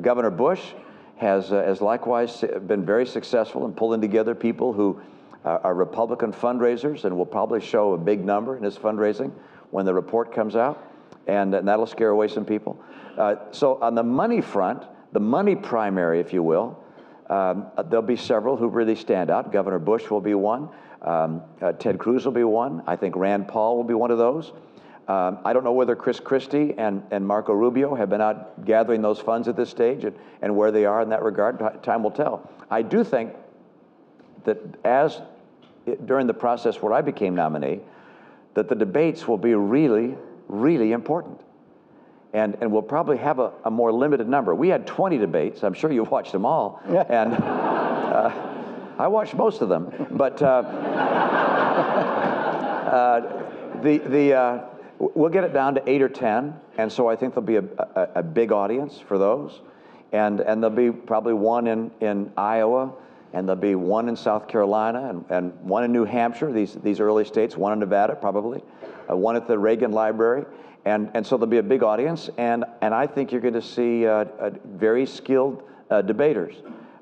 Governor Bush has likewise been very successful in pulling together people who are Republican fundraisers, and will probably show a big number in his fundraising when the report comes out, and that'll scare away some people. So on the money front, the money primary, if you will, there'll be several who really stand out. Governor Bush will be one. Ted Cruz will be one. I think Rand Paul will be one of those. I don't know whether Chris Christie and Marco Rubio have been out gathering those funds at this stage and where they are in that regard. Time will tell. I do think that during the process where I became nominee, that the debates will be really, really important. And we'll probably have a more limited number. We had 20 debates. I'm sure you watched them all. And I watched most of them. But we'll get it down to 8 or 10. And so I think there'll be a big audience for those. And there'll be probably one in Iowa, and there'll be one in South Carolina, and one in New Hampshire, these early states, one in Nevada probably, one at the Reagan Library. And so there'll be a big audience, and I think you're going to see very skilled debaters.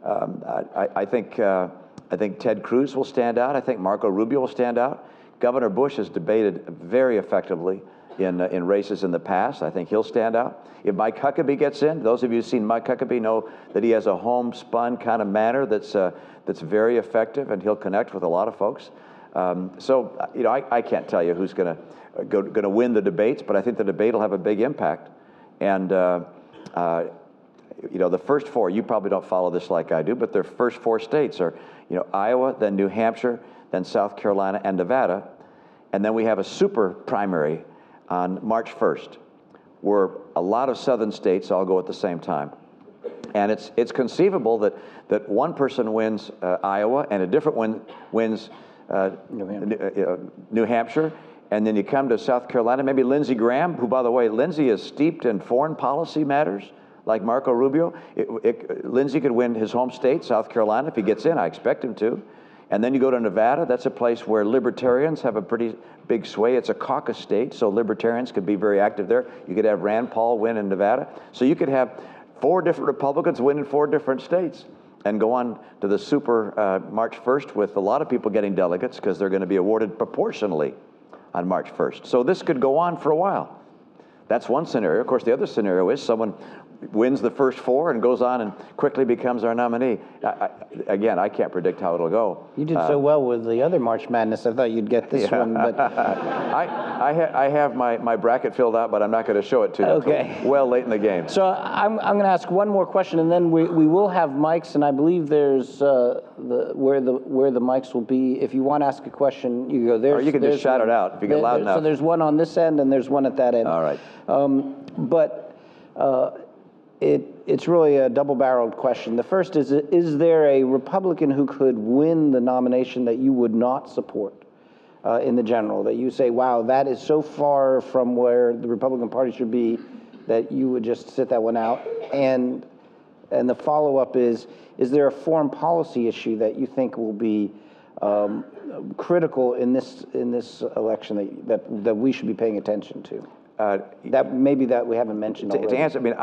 I think Ted Cruz will stand out. I think Marco Rubio will stand out. Governor Bush has debated very effectively in races in the past. I think he'll stand out. If Mike Huckabee gets in, those of you who've seen Mike Huckabee know that he has a homespun kind of manner that's very effective, and he'll connect with a lot of folks. So you know, I can't tell you who's going to win the debates, but I think the debate will have a big impact. And you know, the first four, you probably don't follow this like I do, but their first four states are, you know, Iowa, then New Hampshire, then South Carolina and Nevada, and then we have a super primary on March 1st, where a lot of southern states all go at the same time. And it's conceivable that one person wins Iowa and a different one wins New Hampshire, and then you come to South Carolina, maybe Lindsey Graham, who, by the way, Lindsey is steeped in foreign policy matters, like Marco Rubio. Lindsey could win his home state, South Carolina, if he gets in. I expect him to. And then you go to Nevada. That's a place where libertarians have a pretty big sway. It's a caucus state, so libertarians could be very active there. You could have Rand Paul win in Nevada. So you could have 4 different Republicans win in 4 different states and go on to the super March 1st with a lot of people getting delegates, because they're going to be awarded proportionally on March 1st. So this could go on for a while. That's one scenario. Of course, the other scenario is someone wins the first 4 and goes on and quickly becomes our nominee. Again, I can't predict how it'll go. You did so well with the other March Madness. I thought you'd get this one, but I have my bracket filled out, but I'm not going to show it to you. Okay. Well late in the game. So I'm going to ask one more question, and then we will have mics, and I believe there's where the mics will be. If you want to ask a question, you go there. Or you can just shout it out if you get loud enough. So there's one on this end, and there's one at that end. All right. It's really a double-barreled question. The first is there a Republican who could win the nomination that you would not support in the general, that you say, wow, that is so far from where the Republican Party should be that you would just sit that one out? And the follow-up is there a foreign policy issue that you think will be critical in this election that we should be paying attention to? That we haven't mentioned already. To answer, I mean,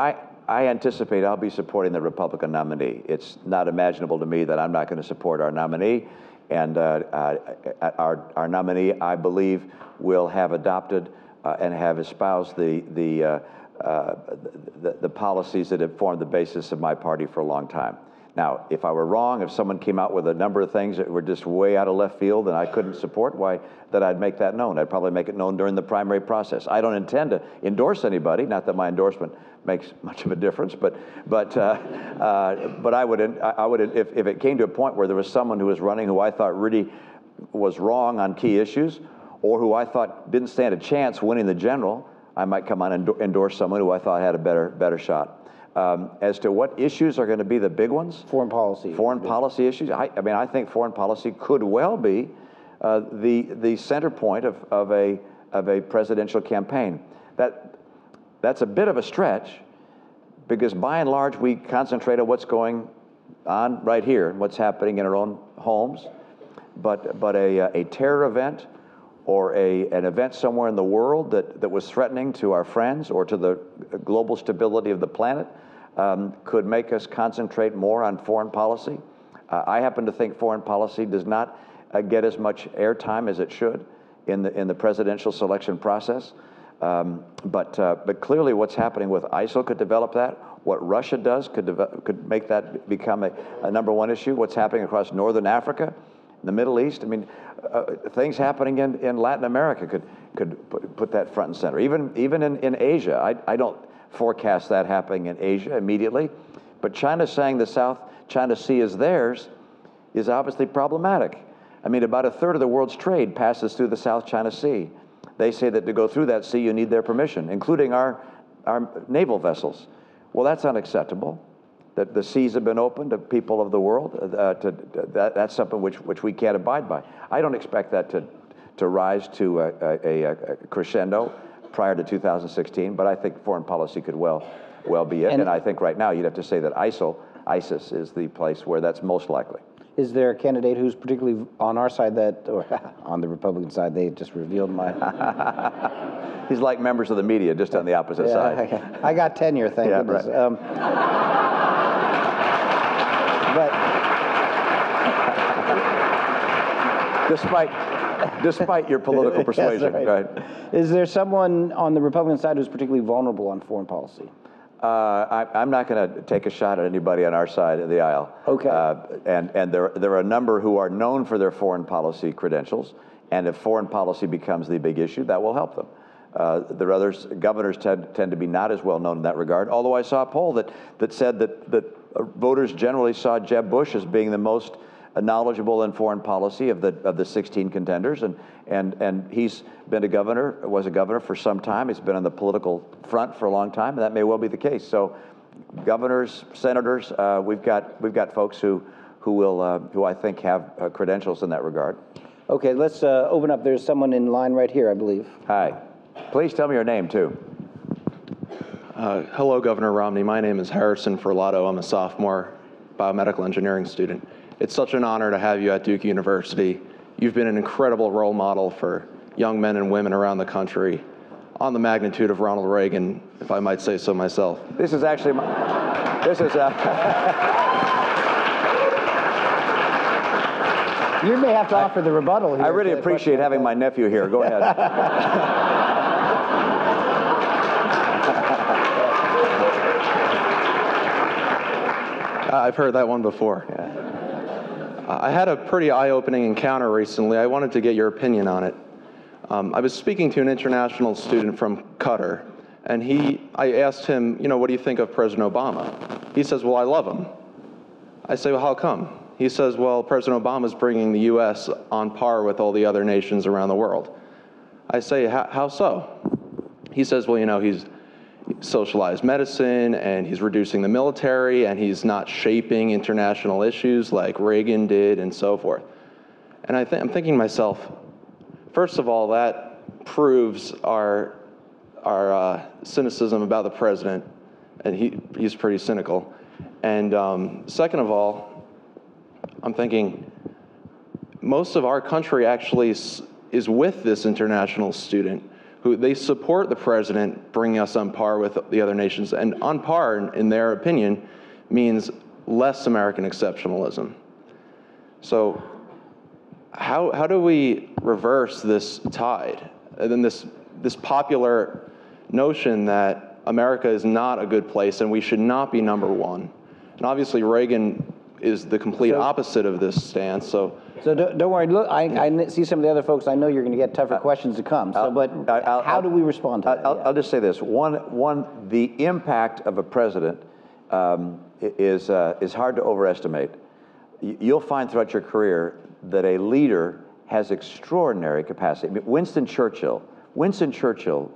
I anticipate I'll be supporting the Republican nominee. It's not imaginable to me that I'm not going to support our nominee, and our nominee, I believe, will have adopted and have espoused the policies that have formed the basis of my party for a long time. Now, if I were wrong, if someone came out with a number of things that were just way out of left field and I couldn't support, why, then I'd make that known. I'd probably make it known during the primary process. I don't intend to endorse anybody, not that my endorsement makes much of a difference, but I would, if it came to a point where there was someone who was running who I thought really was wrong on key issues, or who I thought didn't stand a chance winning the general, I might come on and endorse someone who I thought had a better shot. As to what issues are going to be the big ones? Foreign policy. Foreign policy issues. I mean, I think foreign policy could well be the center point of a presidential campaign. That's a bit of a stretch, because by and large we concentrate on what's going on right here and what's happening in our own homes. But a terror event or an event somewhere in the world that was threatening to our friends or to the global stability of the planet could make us concentrate more on foreign policy. I happen to think foreign policy does not get as much airtime as it should in the presidential selection process. But clearly what's happening with ISIL could develop that. What Russia does could make that become a number one issue. What's happening across Northern Africa, the Middle East. I mean, things happening in Latin America could put that front and center. Even in Asia, I don't forecast that happening in Asia immediately, but China saying the South China Sea is theirs is obviously problematic. I mean, about a third of the world's trade passes through the South China Sea. They say that to go through that sea, you need their permission, including our naval vessels. Well, that's unacceptable. That the seas have been opened to people of the world. That's something which we can't abide by. I don't expect that to rise to a crescendo prior to 2016, but I think foreign policy could well be it. And I think right now you'd have to say that ISIS is the place where that's most likely. Is there a candidate who's particularly on our side or on the Republican side? They just revealed my... He's like members of the media, just on the opposite side. Okay. I got tenure, thank goodness. Right. But despite your political persuasion, yes, right. Is there someone on the Republican side who's particularly vulnerable on foreign policy? I'm not going to take a shot at anybody on our side of the aisle. Okay. And there are a number who are known for their foreign policy credentials, and if foreign policy becomes the big issue, that will help them. There are others. Governors tend to be not as well known in that regard. Although I saw a poll that said that voters generally saw Jeb Bush as being the most knowledgeable in foreign policy of the 16 contenders, and he's been was a governor for some time. He's been on the political front for a long time, and that may well be the case. So, governors, senators, we've got folks who I think have credentials in that regard. Okay, let's open up. There's someone in line right here, I believe. Hi. Please tell me your name, too. Hello, Governor Romney. My name is Harrison Ferlato. I'm a sophomore biomedical engineering student. It's such an honor to have you at Duke University. You've been an incredible role model for young men and women around the country, on the magnitude of Ronald Reagan, if I might say so myself. This is actually You may have to offer the rebuttal here. I really appreciate having my nephew here. Go ahead. I've heard that one before. Yeah. I had a pretty eye-opening encounter recently. I wanted to get your opinion on it. I was speaking to an international student from Qatar, and I asked him, what do you think of President Obama? He says, well, I love him. I say, well, how come? He says, well, President Obama is bringing the U.S. on par with all the other nations around the world. I say, how so? He says, well, he's socialized medicine, and he's reducing the military, and he's not shaping international issues like Reagan did, and so forth. And I'm thinking to myself, first of all, that proves our cynicism about the president, and he's pretty cynical. And second of all, I'm thinking most of our country actually is with this international student who they support the president bringing us on par with the other nations. And on par, in their opinion, means less American exceptionalism. So how do we reverse this tide? And then this popular notion that America is not a good place and we should not be number one. And obviously Reagan is the complete opposite of this stance. So don't worry. Look, I see some of the other folks. I know you're going to get tougher questions to come. But how do we respond to that? I'll just say this: the impact of a president is hard to overestimate. You'll find throughout your career that a leader has extraordinary capacity. I mean, Winston Churchill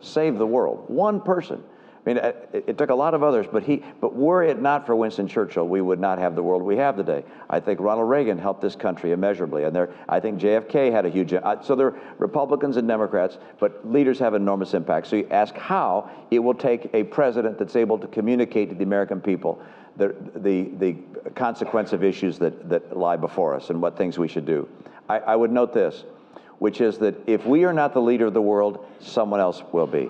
saved the world. One person. I mean, it took a lot of others, but were it not for Winston Churchill, we would not have the world we have today. I think Ronald Reagan helped this country immeasurably, and I think JFK had a huge. So there are Republicans and Democrats, but leaders have enormous impact. So you ask how it will take a president that's able to communicate to the American people the consequence of issues that lie before us and what things we should do. I would note this: which is that if we are not the leader of the world, someone else will be.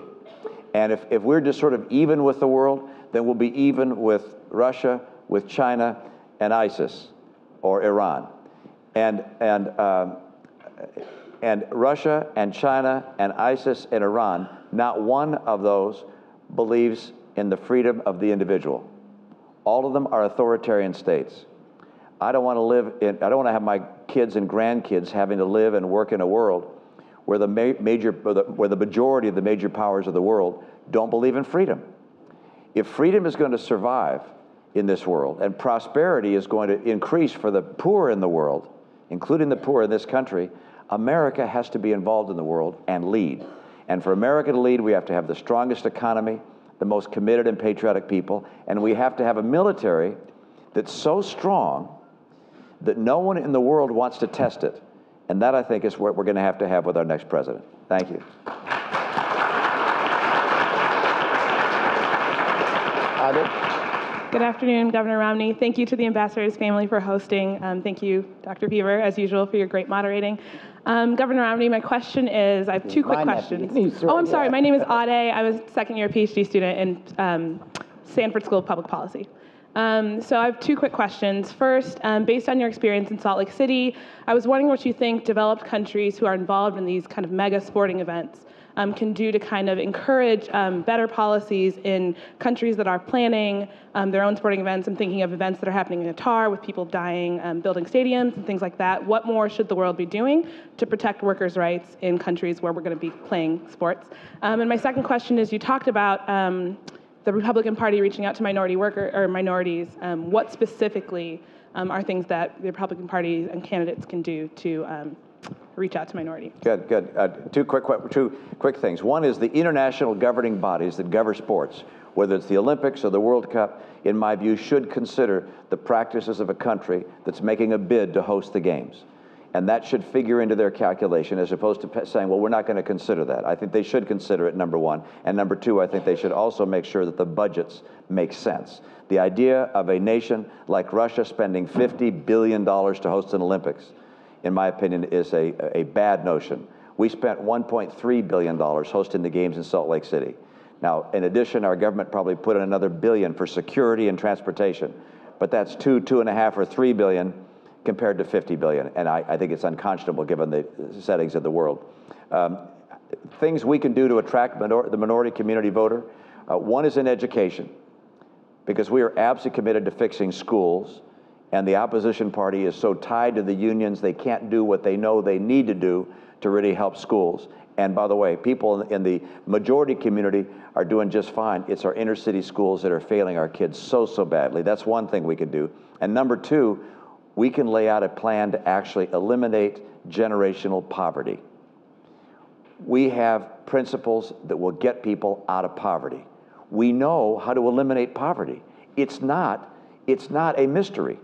And if we're just sort of even with the world, then we'll be even with Russia, with China, and ISIS, or Iran. And Russia and China and ISIS and Iran, not one of those believes in the freedom of the individual. All of them are authoritarian states. I don't want to have my kids and grandkids having to live and work in a world where the majority of the major powers of the world don't believe in freedom. If freedom is going to survive in this world and prosperity is going to increase for the poor in the world, including the poor in this country, America has to be involved in the world and lead. And for America to lead, we have to have the strongest economy, the most committed and patriotic people, and we have to have a military that's so strong that no one in the world wants to test it. And that, I think, is what we're going to have with our next president. Thank you. Good afternoon, Governor Romney. Thank you to the ambassador's family for hosting. Thank you, Dr. Feaver, as usual, for your great moderating. Governor Romney, my question is, I have two quick questions. Oh, I'm sorry. My name is Ade. I was a second-year PhD student in Sanford School of Public Policy. So I have two quick questions. First, based on your experience in Salt Lake City, I was wondering what you think developed countries who are involved in these kind of mega sporting events can do to kind of encourage better policies in countries that are planning their own sporting events. I'm thinking of events that are happening in Qatar with people dying, building stadiums and things like that. What more should the world be doing to protect workers' rights in countries where we're going to be playing sports? And my second question is, you talked about the Republican Party reaching out to minorities. What specifically are things that the Republican Party and candidates can do to reach out to minorities? Good. Two quick things. One is the international governing bodies that govern sports, whether it's the Olympics or the World Cup, in my view, should consider the practices of a country that's making a bid to host the games. And that should figure into their calculation, as opposed to saying, well, we're not going to consider that. I think they should consider it, number one. And number two, I think they should also make sure that the budgets make sense. The idea of a nation like Russia spending $50 billion to host an Olympics, in my opinion, is a bad notion. We spent $1.3 billion hosting the games in Salt Lake City. Now, in addition, our government probably put in another billion for security and transportation. But that's $2.5 or $3 billion compared to $50 billion. And I think it's unconscionable given the settings of the world. Things we can do to attract the minority community voter. One is in education, because we are absolutely committed to fixing schools. And the opposition party is so tied to the unions, they can't do what they know they need to do to really help schools. And by the way, people in the majority community are doing just fine. It's our inner city schools that are failing our kids so badly. That's one thing we can do. And number two, we can lay out a plan to actually eliminate generational poverty. We have principles that will get people out of poverty. We know how to eliminate poverty. It's not a mystery.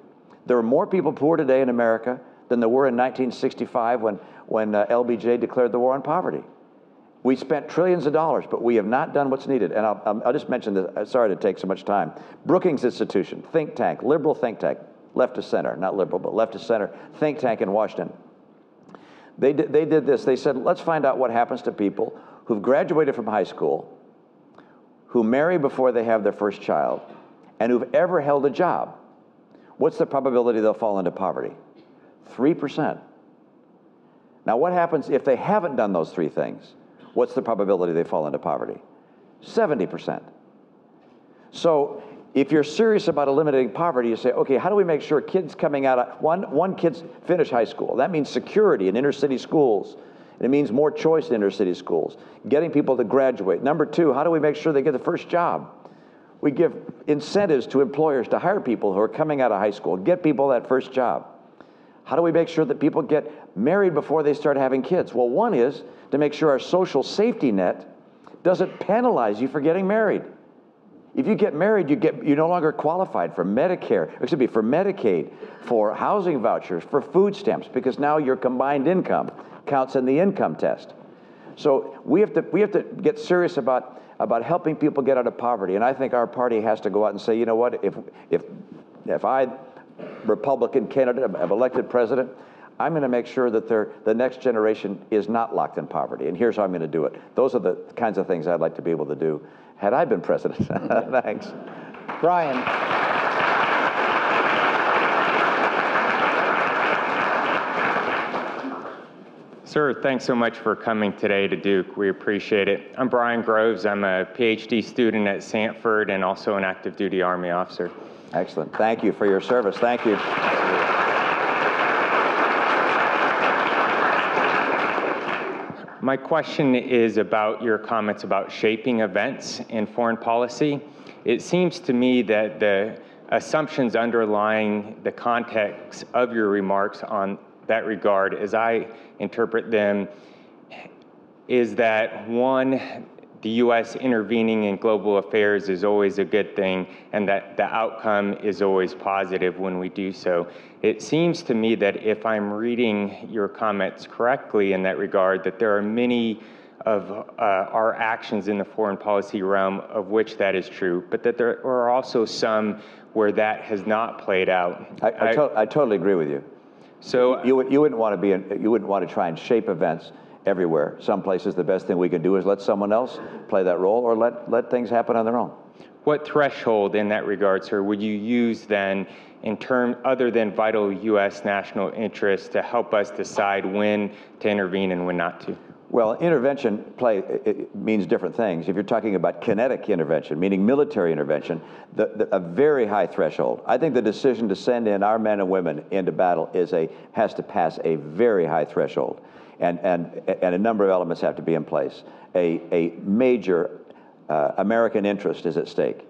There are more people poor today in America than there were in 1965 when LBJ declared the war on poverty. We spent trillions of dollars, but we have not done what's needed. And I'll just mention this, sorry to take so much time. Brookings Institution, think tank, liberal think tank, left to center, not liberal, but left to center, think tank in Washington. They did this. They said, let's find out what happens to people who've graduated from high school, who marry before they have their first child, and who've ever held a job. What's the probability they'll fall into poverty? 3%. Now, what happens if they haven't done those three things? What's the probability they fall into poverty? 70%. So if you're serious about eliminating poverty, you say, okay, how do we make sure kids coming out of, one kids finish high school? That means security in inner city schools. It means more choice in inner city schools, getting people to graduate. Number two, how do we make sure they get the first job? We give incentives to employers to hire people who are coming out of high school, get people that first job. How do we make sure that people get married before they start having kids? Well, one is to make sure our social safety net doesn't penalize you for getting married. If you get married, you're no longer qualified for Medicare, for Medicaid, for housing vouchers, for food stamps, because now your combined income counts in the income test. So we have to get serious about helping people get out of poverty. And I think our party has to go out and say, you know what, if I, Republican candidate, have elected president, I'm going to make sure that the next generation is not locked in poverty, and here's how I'm going to do it. Those are the kinds of things I'd like to be able to do had I been president. Thanks. Brian. Sir, thanks so much for coming today to Duke. We appreciate it. I'm Brian Groves. I'm a PhD student at Sanford and also an active duty Army officer. Excellent. Thank you for your service. Thank you. My question is about your comments about shaping events in foreign policy. It seems to me that the assumptions underlying the context of your remarks on that regard, as I interpret them, is that one, the U.S. intervening in global affairs is always a good thing, and that the outcome is always positive when we do so. It seems to me that if I'm reading your comments correctly in that regard, that there are many of our actions in the foreign policy realm of which that is true, but that there are also some where that has not played out. I totally agree with you. So you wouldn't want to try and shape events everywhere. Some places the best thing we can do is let someone else play that role, or let things happen on their own. What threshold in that regard, sir, would you use then in terms other than vital U.S. national interests to help us decide when to intervene and when not to? Well, intervention it means different things. If you're talking about kinetic intervention, meaning military intervention, a very high threshold. I think the decision to send in our men and women into battle has to pass a very high threshold, and a number of elements have to be in place. A major American interest is at stake.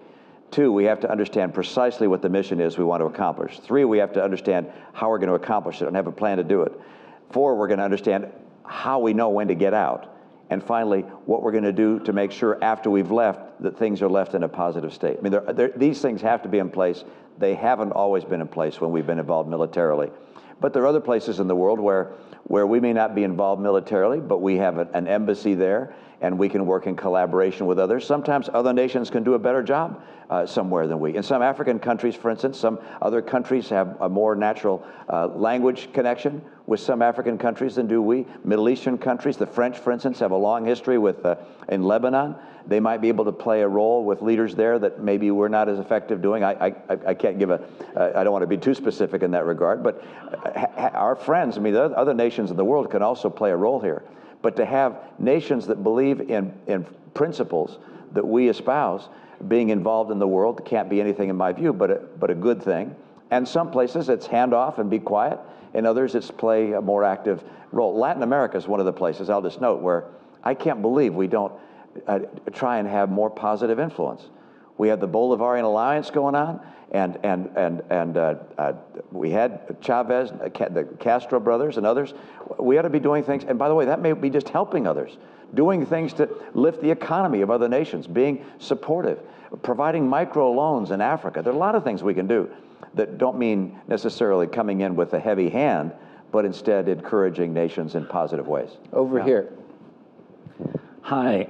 2, we have to understand precisely what the mission is we want to accomplish. 3, we have to understand how we're going to accomplish it and have a plan to do it. 4, we're going to understand how we know when to get out. And finally, what we're going to do to make sure after we've left that things are left in a positive state. I mean, these things have to be in place. They haven't always been in place when we've been involved militarily. But there are other places in the world where we may not be involved militarily, but we have an embassy there, and we can work in collaboration with others. Sometimes other nations can do a better job somewhere than we. In some African countries, for instance, some other countries have a more natural language connection with some African countries than do we. Middle Eastern countries, the French, for instance, have a long history with in Lebanon. They might be able to play a role with leaders there that maybe we're not as effective doing. I can't give I don't want to be too specific in that regard, but our friends, I mean, the other nations in the world can also play a role here. But to have nations that believe in principles that we espouse being involved in the world can't be anything, in my view, but a good thing. And some places it's hand off and be quiet. In others, it's play a more active role. Latin America is one of the places, I'll just note, where I can't believe we don't try and have more positive influence. We have the Bolivarian Alliance going on, and we had Chavez, the Castro brothers and others. We ought to be doing things, and by the way, that may be just helping others, doing things to lift the economy of other nations, being supportive, providing micro loans in Africa. There are a lot of things we can do that don't mean necessarily coming in with a heavy hand, but instead encouraging nations in positive ways. Over here. Hi,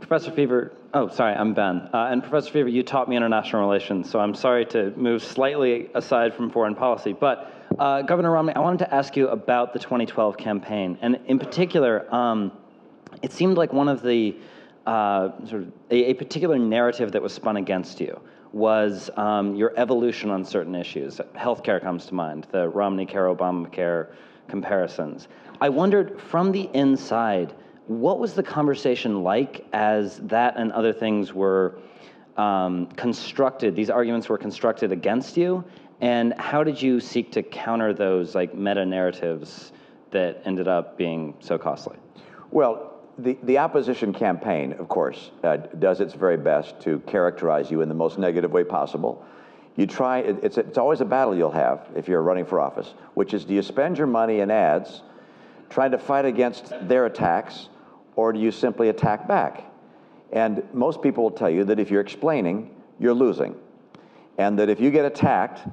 Professor Feaver. Oh, sorry, I'm Ben. And Professor Feaver, you taught me international relations, so I'm sorry to move slightly aside from foreign policy. But Governor Romney, I wanted to ask you about the 2012 campaign. And in particular, it seemed like one of the sort of a particular narrative that was spun against you was your evolution on certain issues. Healthcare comes to mind, the Romney-Care, Obamacare comparisons. I wondered, from the inside, what was the conversation like as that and other things were constructed, these arguments were constructed against you, and how did you seek to counter those like meta-narratives that ended up being so costly? Well, the opposition campaign, of course, does its very best to characterize you in the most negative way possible. You try, it's always a battle you'll have if you're running for office, which is, do you spend your money in ads trying to fight against their attacks, or do you simply attack back? And most people will tell you that if you're explaining, you're losing. And that if you get attacked,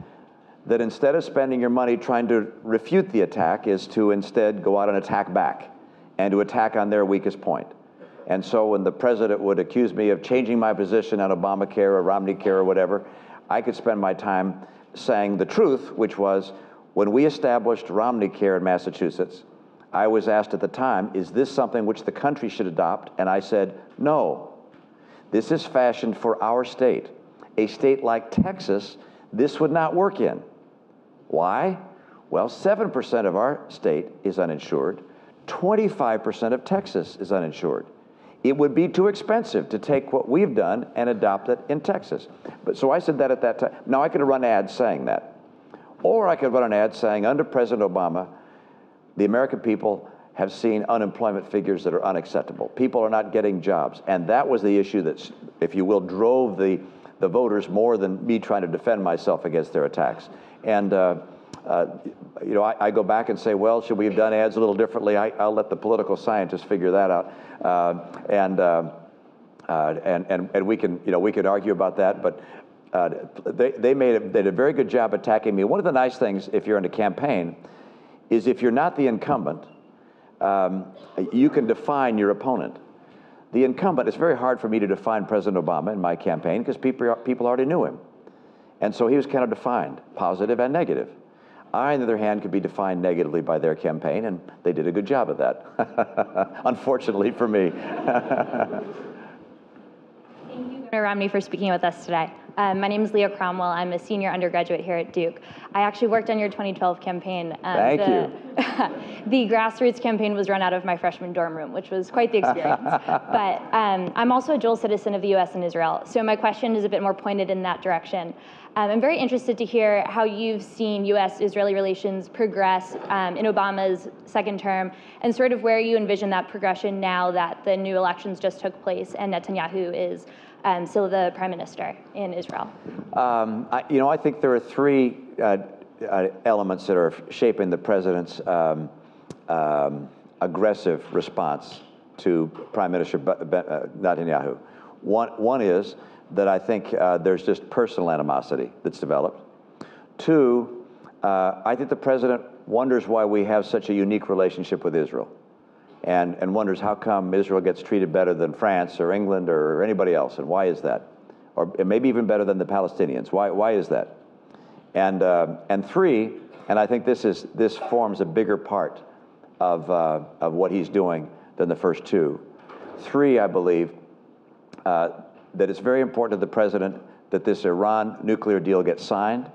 that instead of spending your money trying to refute the attack is to instead go out and attack back and to attack on their weakest point. And so when the president would accuse me of changing my position on Obamacare or Romney-Care or whatever, I could spend my time saying the truth, which was, When we established Romney Care in Massachusetts, I was asked at the time, is this something which the country should adopt? And I said, no. This is fashioned for our state. A state like Texas, this would not work in. Why? Well, 7% of our state is uninsured. 25% of Texas is uninsured. It would be too expensive to take what we've done and adopt it in Texas. But so I said that at that time. Now I could run ads saying that. Or I could run an ad saying, under President Obama, the American people have seen unemployment figures that are unacceptable. People are not getting jobs. And that was the issue that, if you will, drove the voters more than me trying to defend myself against their attacks. And you know, I go back and say, well, should we have done ads a little differently? I'll let the political scientists figure that out. And we can, you know, we could argue about that, but they did a very good job attacking me. One of the nice things, if you're in a campaign, is if you're not the incumbent, you can define your opponent. The incumbent, it's very hard for me to define President Obama in my campaign because people already knew him. And so he was kind of defined, positive and negative. I, on the other hand, could be defined negatively by their campaign, and they did a good job of that, unfortunately for me. Thank you, Governor Romney, for speaking with us today. My name is Leah Cromwell. I'm a senior undergraduate here at Duke. I actually worked on your 2012 campaign. Thank you. The grassroots campaign was run out of my freshman dorm room, which was quite the experience. But I'm also a dual citizen of the US and Israel, so my question is a bit more pointed in that direction. I'm very interested to hear how you've seen US-Israeli relations progress in Obama's second term, and sort of where you envision that progression now that the new elections just took place and Netanyahu is still the prime minister in Israel. You know, I think there are three elements that are shaping the president's aggressive response to Prime Minister Netanyahu. One is that I think there's just personal animosity that's developed. Two, I think the president wonders why we have such a unique relationship with Israel, and wonders how come Israel gets treated better than France or England or anybody else, and why is that? Or maybe even better than the Palestinians. Why is that? And three, and I think this forms a bigger part of what he's doing than the first two. Three, I believe, that it's very important to the president that this Iran nuclear deal gets signed,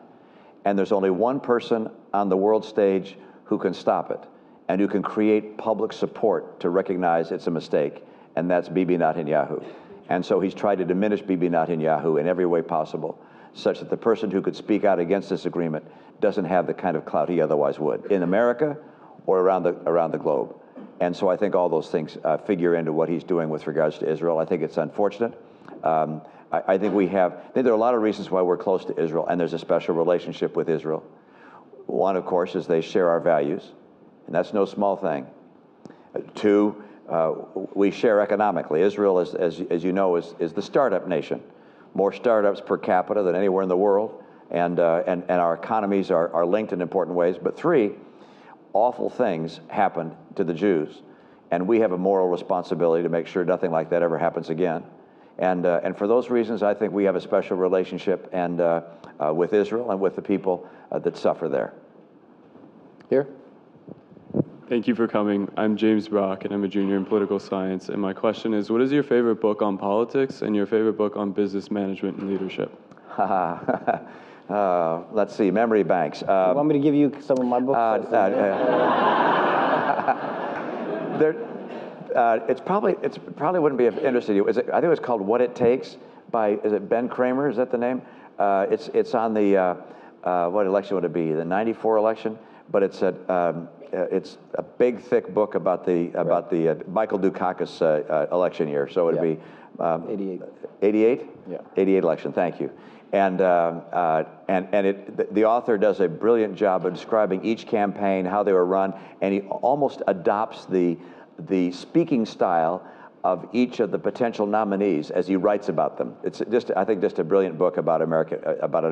and there's only one person on the world stage who can stop it and who can create public support to recognize it's a mistake, and that's Bibi Netanyahu. And so he's tried to diminish Bibi Netanyahu in every way possible, such that the person who could speak out against this agreement doesn't have the kind of clout he otherwise would in America or around the globe. And so I think all those things figure into what he's doing with regards to Israel. I think it's unfortunate. I think there are a lot of reasons why we're close to Israel, and there's a special relationship with Israel. One, of course, is they share our values, and that's no small thing. Two, we share economically. Israel, as you know, is the startup nation. More startups per capita than anywhere in the world, and our economies are linked in important ways. But three, awful things happened to the Jews, and we have a moral responsibility to make sure nothing like that ever happens again. And for those reasons, I think we have a special relationship with Israel and with the people that suffer there. Here. Thank you for coming. I'm James Brock, and I'm a junior in political science. And my question is, what is your favorite book on politics and your favorite book on business management and leadership? Let's see, memory banks. You want me to give you some of my books? It probably wouldn't be of interest to you. I think it was called What It Takes by, is it Ben Kramer? Is that the name? It's on the, what election would it be? The '94 election? But it's a big, thick book about the Michael Dukakis election year. So it'd be 88. 88? Yeah. 88 election. Thank you. And the author does a brilliant job of describing each campaign, how they were run, and he almost adopts the speaking style of each of the potential nominees as he writes about them. It's just, I think, just a brilliant book about an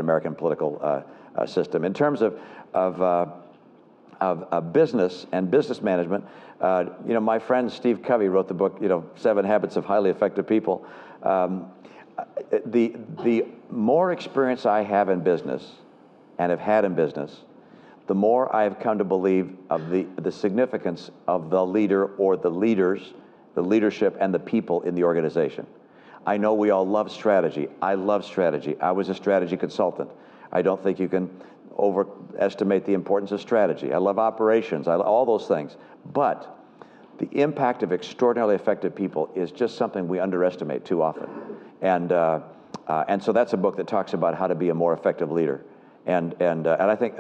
American political system. In terms of business and business management, you know, my friend Steve Covey wrote the book, 7 Habits of Highly Effective People. The more experience I have in business and have had in business, the more I have come to believe of the significance of the leader or the leaders, the leadership and the people in the organization. I know we all love strategy. I love strategy. I was a strategy consultant. I don't think you can overestimate the importance of strategy. I love operations, all those things. But the impact of extraordinarily effective people is just something we underestimate too often. And so that's a book that talks about how to be a more effective leader. And I think,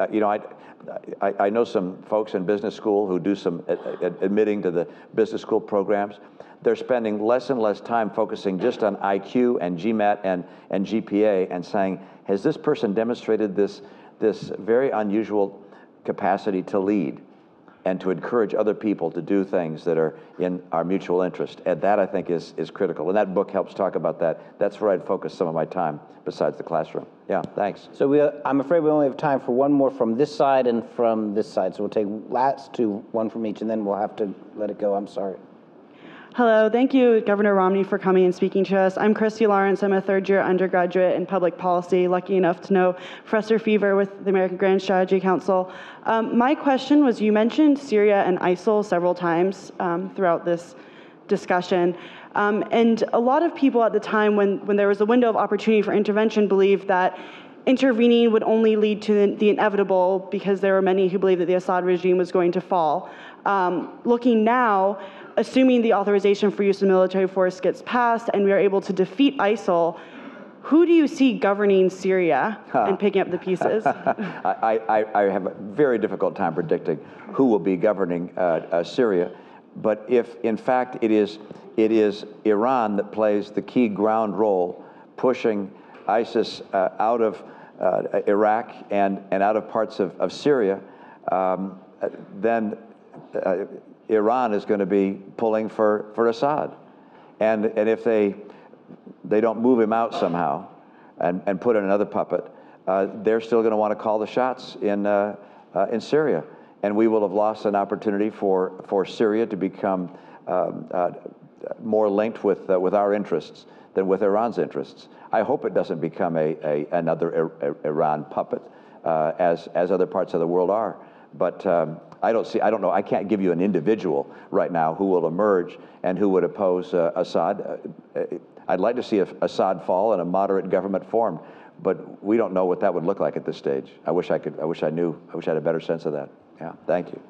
I know some folks in business school who do some admitting to the business school programs. They're spending less and less time focusing just on IQ and GMAT and GPA and saying, has this person demonstrated this very unusual capacity to lead and to encourage other people to do things that are in our mutual interest? And that, I think, is critical. And that book helps talk about that. That's where I'd focus some of my time besides the classroom. Yeah, thanks. So I'm afraid we only have time for one more from this side and from this side. So we'll take last two, one from each, and then we'll have to let it go. I'm sorry. Hello, thank you, Governor Romney, for coming and speaking to us. I'm Christy Lawrence. I'm a third-year undergraduate in public policy, lucky enough to know Professor Feaver with the American Grand Strategy Council. My question was, you mentioned Syria and ISIL several times throughout this discussion. And a lot of people at the time, when there was a window of opportunity for intervention, believed that intervening would only lead to the inevitable, because there were many who believed that the Assad regime was going to fall. Looking now, assuming the authorization for use of military force gets passed and we are able to defeat ISIL, who do you see governing Syria and picking up the pieces? I have a very difficult time predicting who will be governing Syria. But if, in fact, it is Iran that plays the key ground role, pushing ISIS out of Iraq and out of parts of Syria, then Iran is going to be pulling for Assad. And if they don't move him out somehow and put in another puppet, they're still going to want to call the shots in Syria. And we will have lost an opportunity for Syria to become more linked with our interests than with Iran's interests. I hope it doesn't become another Iran puppet, as other parts of the world are. But I don't know, I can't give you an individual right now who will emerge and who would oppose Assad. I'd like to see Assad fall and a moderate government formed, but we don't know what that would look like at this stage. I wish I knew. I wish I had a better sense of that. Yeah, thank you.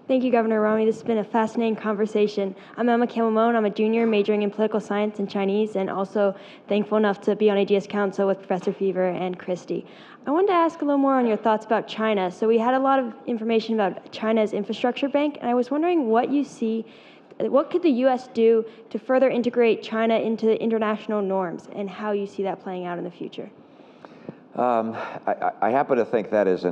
Thank you, Governor Romney. This has been a fascinating conversation. I'm Emma Kimmelmoen. I'm a junior majoring in political science and Chinese, and also thankful enough to be on AGS Council with Professor Feaver and Christy. I wanted to ask a little more on your thoughts about China. So we had a lot of information about China's infrastructure bank, and I was wondering what you see, what could the U.S. do to further integrate China into international norms, and how you see that playing out in the future? I happen to think that is,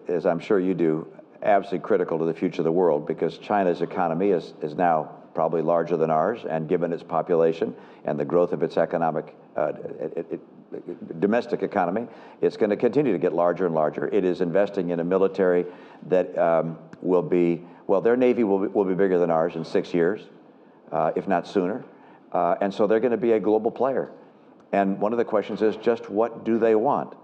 as I'm sure you do, absolutely critical to the future of the world, because China's economy is now probably larger than ours, and given its population and the growth of its economic, domestic economy, it's going to continue to get larger and larger. It is investing in a military that will be, well, their Navy will be bigger than ours in 6 years, if not sooner. And so they're going to be a global player. And one of the questions is just what do they want?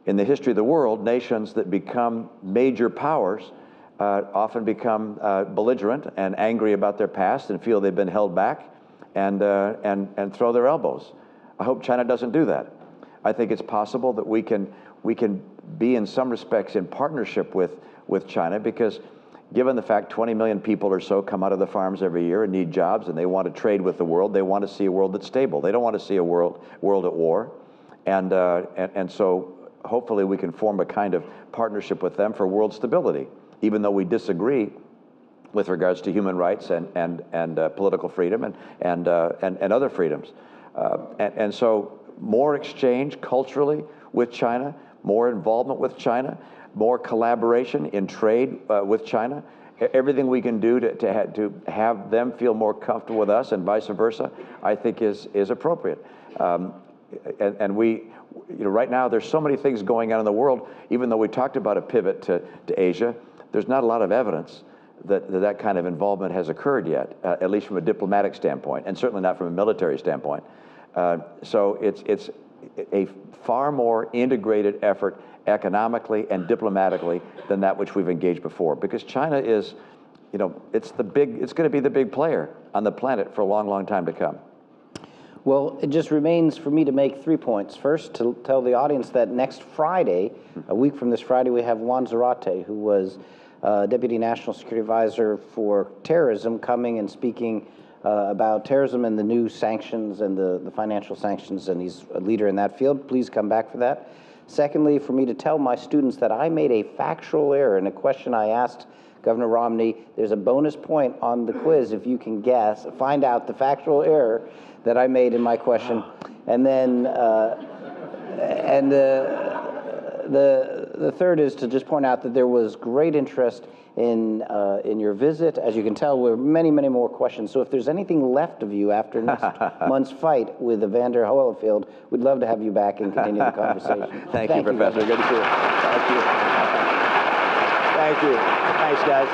In the history of the world, nations that become major powers often become belligerent and angry about their past and feel they've been held back and throw their elbows. I hope China doesn't do that. I think it's possible that we can be in some respects in partnership with China, because given the fact 20 million people or so come out of the farms every year and need jobs, and they want to trade with the world, they want to see a world that's stable. They don't want to see a world at war. And so hopefully we can form a kind of partnership with them for world stability, even though we disagree with regards to human rights and political freedom and other freedoms. And so more exchange culturally with China, more involvement with China, more collaboration in trade with China, everything we can do to have them feel more comfortable with us and vice versa, I think is appropriate. And we, right now there's so many things going on in the world. Even though we talked about a pivot to Asia, there's not a lot of evidence that kind of involvement has occurred yet, at least from a diplomatic standpoint, and certainly not from a military standpoint. So a far more integrated effort economically and diplomatically than that which we've engaged before. Because China is, it's going to be the big player on the planet for a long, long time to come. Well, it just remains for me to make 3 points. First, to tell the audience that next Friday, a week from this Friday, we have Juan Zarate, who was Deputy National Security Advisor for Terrorism, coming and speaking about terrorism and the new sanctions and the financial sanctions, and he's a leader in that field. Please come back for that. Secondly, for me to tell my students that I made a factual error in a question I asked Governor Romney. There's a bonus point on the quiz if you can find out the factual error that I made in my question. And then, the third is to just point out that there was great interest in your visit. As you can tell, there were many, many more questions. So if there's anything left of you after next month's fight with Evander Holyfield, we'd love to have you back and continue the conversation. Thank you, Professor. Good to see you. Thank you. Thank you. Thanks, guys.